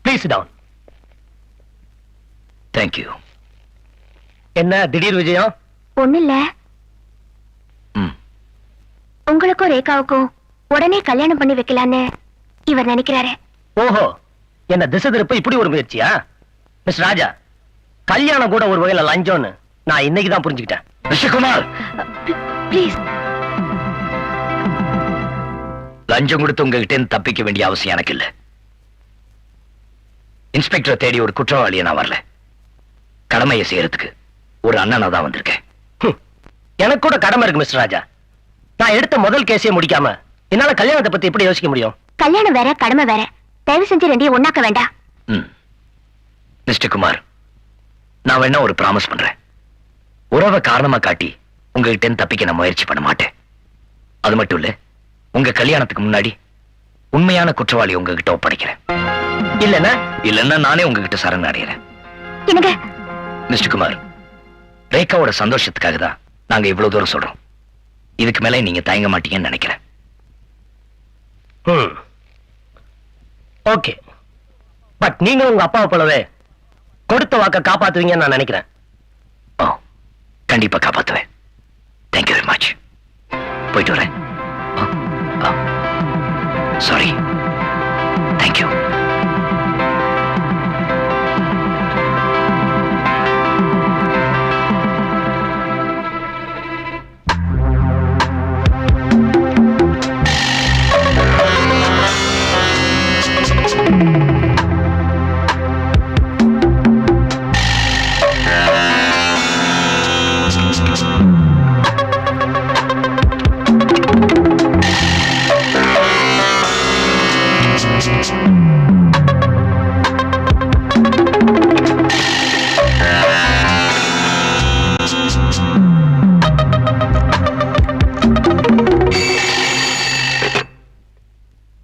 Please down. தேங்க்யூ. என்ன திடீர் விஜயம்? ஒண்ணு இல்ல, உங்களுக்கும் ரேகாவுக்கும் உடனே கல்யாணம் பண்ணி வைக்கலான்னு இவர் நினைக்கிறாரு. ஓஹோ, என்ன திசை திருப்ப இப்படி ஒரு முயற்சியா? மிஸ்டர் ராஜா, கல்யாணம் கூட ஒரு வகையில லஞ்சம்னு நான் இன்னைக்கு தான் புரிஞ்சுக்கிட்டேன். Mister Kumar, please. லஞ்சம் கொடுத்து உங்ககிட்ட இருந்து தப்பிக்க வேண்டிய அவசியம் எனக்கு இல்ல. இன்ஸ்பெக்டரை தேடி ஒரு குற்றவாளியை நான் வரல, கடமையை செய்யறதுக்கு ஒரு அண்ணனா தான் வந்திருக்கேன். எனக்கு கூட கடமை இருக்கு மிஸ்டர் ராஜா. நான் எடுத்த முதல் கேஸையே முடிக்காம என்னால கல்யாணத்தை பத்தி எப்படி யோசிக்க முடியும்? கல்யாணம் வேற, கடமை வேற. தயவு செஞ்சு ரெண்டையும் ஒண்ணாக்க வேண்டாம். மிஸ்டர் குமார், நான் வேணா ஒரு பிராமிஸ் பண்றேன். உறவை காரணமா காட்டி உங்ககிட்ட இருந்து தப்பிக்க நான் முயற்சி பண்ண மாட்டேன். அது மட்டும் இல்ல, உங்க கல்யாணத்துக்கு முன்னாடி உண்மையான குற்றவாளி உங்ககிட்ட ஒப்படைக்கிறேன். இல்லன்னா நானே உங்ககிட்ட சரண் அடைகிறேன். மிஸ்டர் குமார், ரேகாவோட சந்தோஷத்துக்காக தான் நாங்க இவ்வளவு தூரம் சொல்றோம். இதுக்கு மேல நீங்க தயங்க மாட்டீங்கன்னு நினைக்கிறேன். ஓகே, பட் நீங்க உங்க அப்பாவை போலவே கொடுத்த வாக்க காப்பாத்துவீங்கன்னு நான் நினைக்கிறேன். ஓ, கண்டிப்பா காப்பாத்துவேன். Thank you very much. போயிட்டு வரேன். Sorry. Thank you.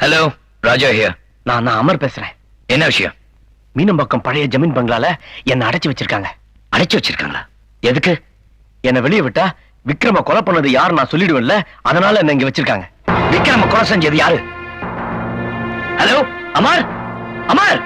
Hello, Raja here. நான் அமர் பேசுறேன். என்ன விஷயம்? மீனம்பாக்கம் பழைய ஜமீன் பங்களால என்ன அடைச்சு வச்சிருக்காங்க. அடைச்சு வச்சிருக்காங்களா? எதுக்கு? என்ன வெளியே விட்டா விக்ரம கொலை பண்ணது யாரு நான் சொல்லிடுவேன்ல, அதனால என்ன இங்க வச்சிருக்காங்க. விக்ரம கொலை செஞ்சது யாரு? ஹலோ, அமர், அமர்.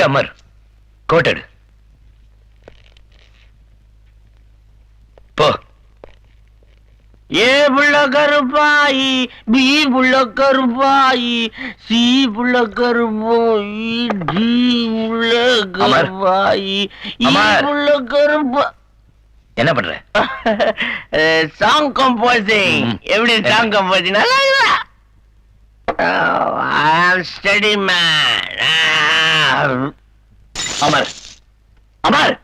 அமர் கோட்டடு போ. ஏ புள்ள கருப்பாயி, பி புள்ள கருப்பாயி, சி புள்ள கருப்பாயி, டி புள்ள கருப்பாயி, இ அமர். புள்ள கருப்பா. என்ன பண்ற? Song composing. எப்படி சாங் கம்போசிங்? நல்லா இருக்கா? Study man. அமர் அமர்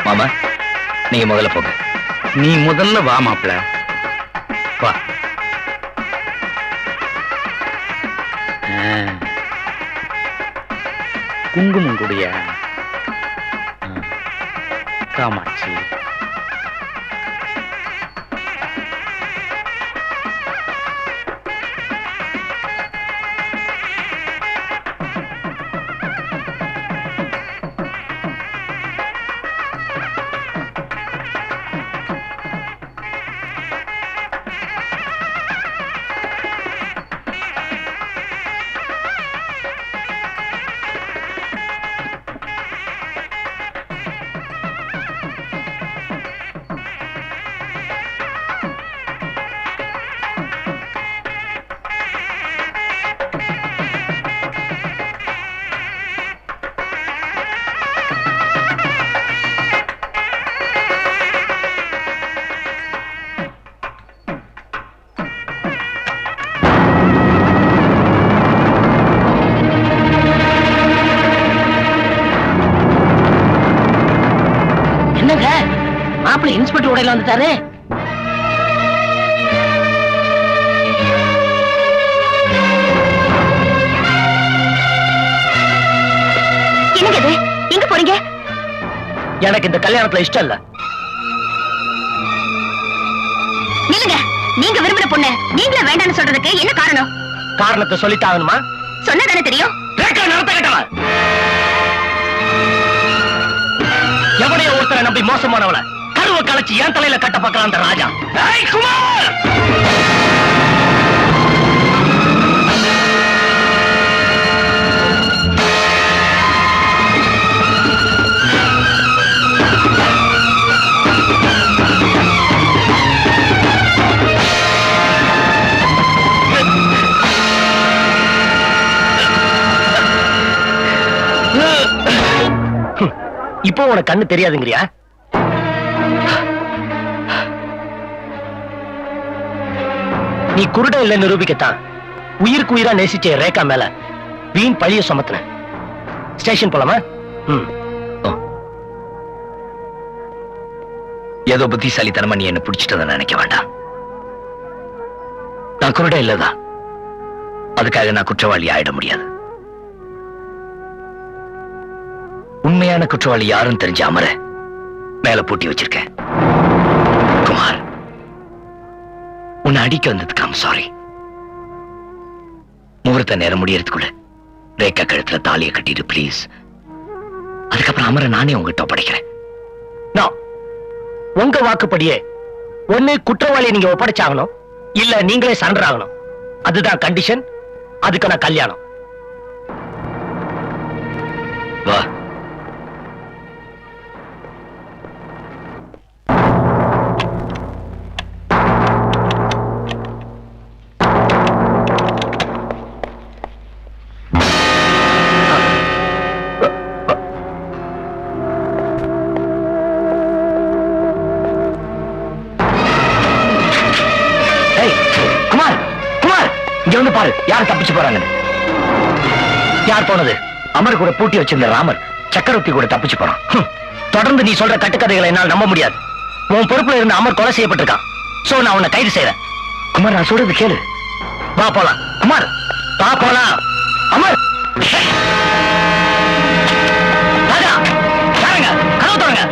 மாமா, நீங்க முதல்ல போங்க. நீ முதல்ல வா மாப்பிள. வா. குங்குமம் கூடிய காமாட்சி. என்னங்க மாப்பிள்ளை இன்ஸ்பெக்டர் உடையில வந்துட்டாரு. என்னங்க இது? எங்க போறீங்க? எனக்கு இந்த கல்யாணத்துல இஷ்டம் இல்ல. நில்லுங்க. நீங்க விரும்பின பொண்ணு நீங்களே வேண்டாம்னு சொல்றதுக்கு என்ன காரணம்? காரணத்தை சொல்லித்தாகணுமா? சொன்னதானே தெரியும். நடத்த கேட்டவன் எவனையோ ஒருத்தரை நம்பி மோசமானவள கருவை கலைச்சு என் தலையில கட்ட பார்க்கலாம் அந்த ராஜா. ஏய் குமார்! இப்போ உனக்கு கண்ணு தெரியாதுங்கிறியா? நீ குருட இல்ல நிரூபிக்கத்தான் உயிருக்கு உயிரா நேசிச்ச ரேகா மேல வீண் பழிய சுமத்தின. ஸ்டேஷன் போலாமா? ஏதோ புத்திசாலித்தனமா நீ என்ன பிடிச்சிட்டத நினைக்க வேண்டாம். நான் குருட இல்லதான், அதுக்காக நான் குற்றவாளி ஆயிட முடியாது. உண்மையான குற்றவாளி யாரும் தெரிஞ்ச அமர மேல பூட்டி வச்சிருக்கேன். குமார், உன்னை அடிக்க வந்ததுக்கு I'm sorry. முகூர்த்த நேரம் முடியறதுக்குள்ள ரேகா கழுத்துல தாலியை கட்டிட்டு ப்ளீஸ். அதுக்கப்புறம் அமர நானே உங்ககிட்ட ஒப்படைக்கிறேன். உங்க வாக்குப்படியே ஒண்ணு குற்றவாளியை நீங்க ஒப்படைச்சாகணும், இல்ல நீங்களே சரண்டர் ஆகணும். அதுதான் கண்டிஷன். அதுக்கு நான் கல்யாணம். வா. இங்க வந்து பாரு, யார் தப்பிச்சு போறாங்கன்னு. யார் போனது? அமர் கூட பூட்டி வச்சிருந்த ராமர் சக்கரவர்த்தி கூட தப்பிச்சு போறான். தொடர்ந்து நீ சொல்ற கட்டுக்கதைகளை என்னால் நம்ப முடியாது. உன் பொறுப்புல இருந்த அமர் கொலை செய்யப்பட்டிருக்கான். சோ நான் உன்னை கைது செய்யறேன். குமார், நான் சொல்றது கேளு. வா போலாம். குமார், வா போலாம். அமர், ராஜா, யாருங்க? கதவு திறங்க.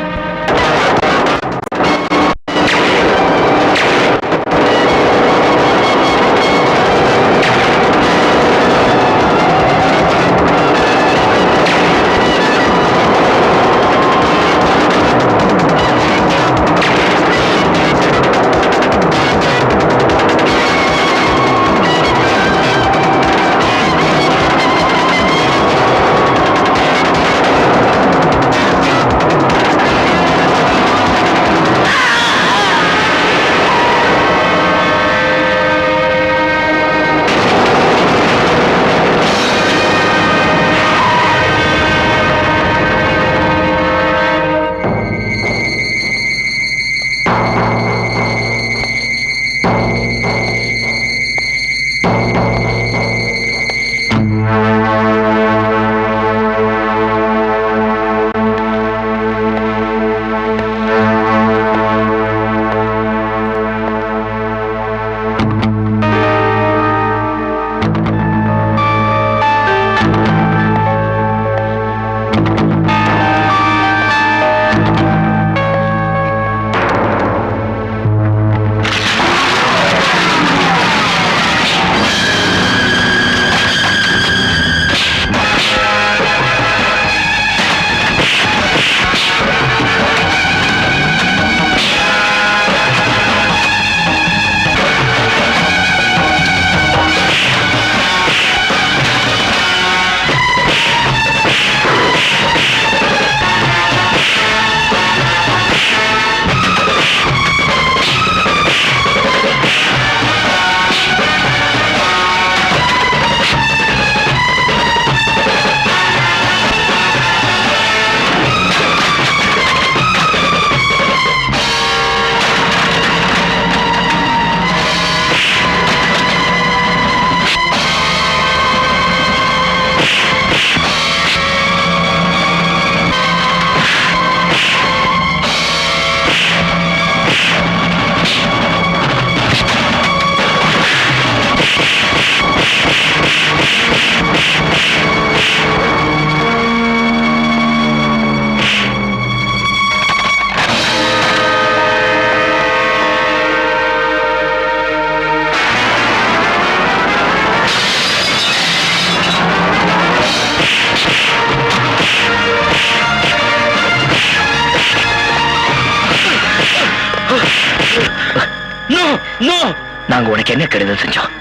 நாங்க உனக்கு என்ன கெடுதல் செஞ்சோம்?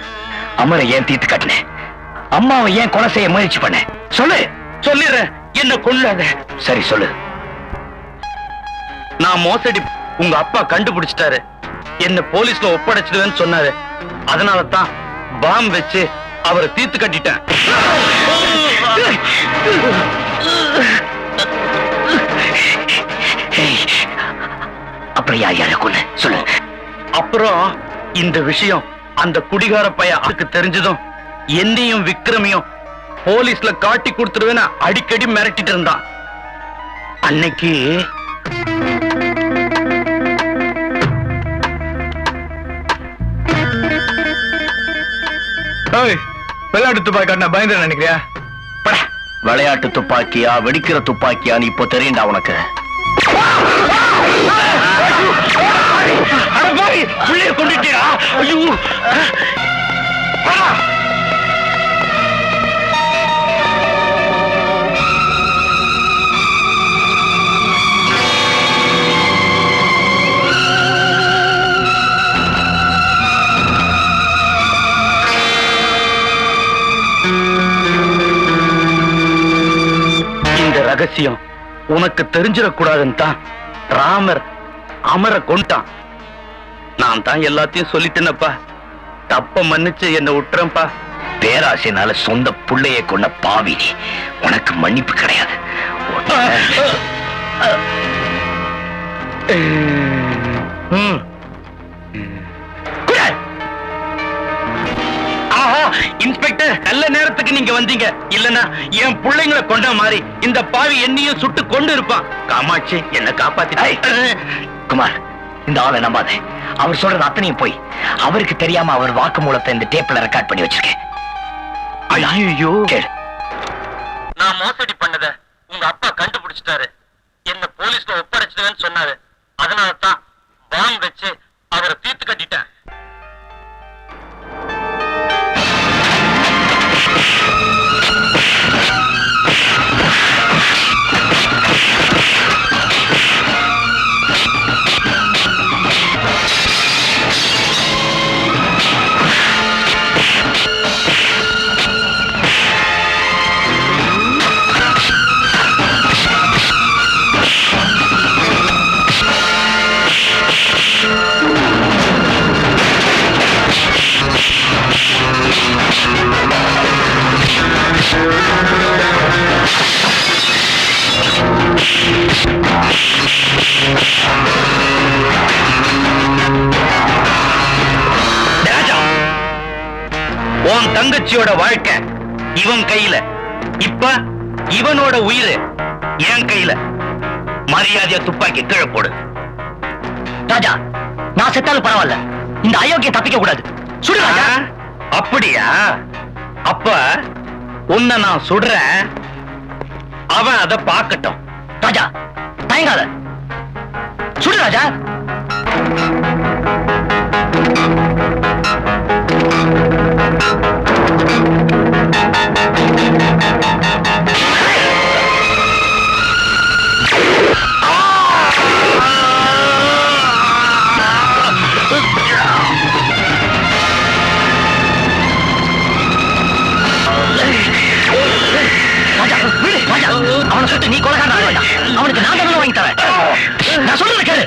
அமரை ஏன் தீர்த்து காட்டினேன்? அம்மாவை ஏன் கொலை செய்ய முயற்சி பண்ண? சொல்லு. சொல்லிடுறேன், என்ன கொல்லாத. சரி சொல்லு. நான் மோசடி உங்க அப்பா கண்டுபிடிச்சிட்டாரு. என்ன போலீஸ்ல ஒப்படைச்சிடுவேன்னு சொன்னாரு. அதனால தான் பாம் வச்சு அவரை தீர்த்து கட்டிட்டேன். அப்புறம் யார் யாரை கொன்ன? சொல்லு. அப்புறம் இந்த விஷயம் அந்த குடிகார பையனுக்கு தெரிஞ்சதும் என்னையும் விக்ரமையும் போலீஸ்ல காட்டி கொடுத்துருவேன்னு அடிக்கடி மிரட்டிட்டு இருந்தான். அன்னைக்கு விளையாட்டு துப்பாக்கி காட்டின பயந்து நினைக்கிறியா? விளையாட்டு துப்பாக்கியா வெடிக்கிற துப்பாக்கியான்னு இப்போ தெரியும்டா உனக்கு. பிள்ளைய கொண்டுட்டியா? ஐயோ, இந்த ரகசியம் உனக்கு தெரிஞ்சிடக்கூடாதுன்னு தான் ராமர் அமரை கொண்டான். நான் தான் எல்லாத்தையும் சொல்லிட்டேனப்பா. தப்ப மன்னிச்சு என்ன விட்டுறேன்ப்பா. பேராசைனால சொந்த புள்ளைய கொண்ட பாவி, உனக்கு மன்னிப்பு கிடையாது. இன்ஸ்பெக்டர், நல்ல நேரத்துக்கு நீங்க வந்தீங்க. இல்லனா என் பிள்ளைங்களை கொண்ட மாதிரி இந்த பாவி என்னையும் சுட்டு கொண்டு இருப்பான். காமாட்சி, என்ன காப்பாத்தி. குமார், இந்த ஆளை நம்பாத. அவர் சொல்றது அத்தனையும் போய். அவருக்கு தெரியாம அவர் வாக்குமூலத்தை இந்த டேப்ல ரெக்கார்ட் பண்ணி வச்சிருக்கேன். ஐயோ, கேளு. நான் மோசடி பண்ணத உங்க அப்பா கண்டுபிடிச்சிட்டாரு. என்ன போலீஸ்ல ஒப்படைச்சிடுவேன்னு சொன்னாரு. அதனால தான் பாம் வச்சு அவரை தீர்த்து கட்டிட்டேன். ராஜா, உன் தங்கச்சியோட வாழ்க்கை இவன் கையில. இப்ப இவனோட உயிர் என் கையில. மரியாதையா துப்பாக்கி கீழே போடு. ராஜா, நான் செத்தாலும் பரவாயில்ல, இந்த அயோக்கிய தப்பிக்க கூடாது. சுடு ராஜா. அப்படியா? அப்ப உன்னை நான் சுடுறேன், அவன் அதை பார்க்கட்டும். ராஜா, தயங்காத. சுடு ராஜா. ராஜா, விடு ராஜா. அவனை சுட்டு நீ கொலைகாரன் ஆக வேண்டாம். அவனுக்கு நான் தண்டனை வாங்கி தரேன். நான் சொல்றத கேளு.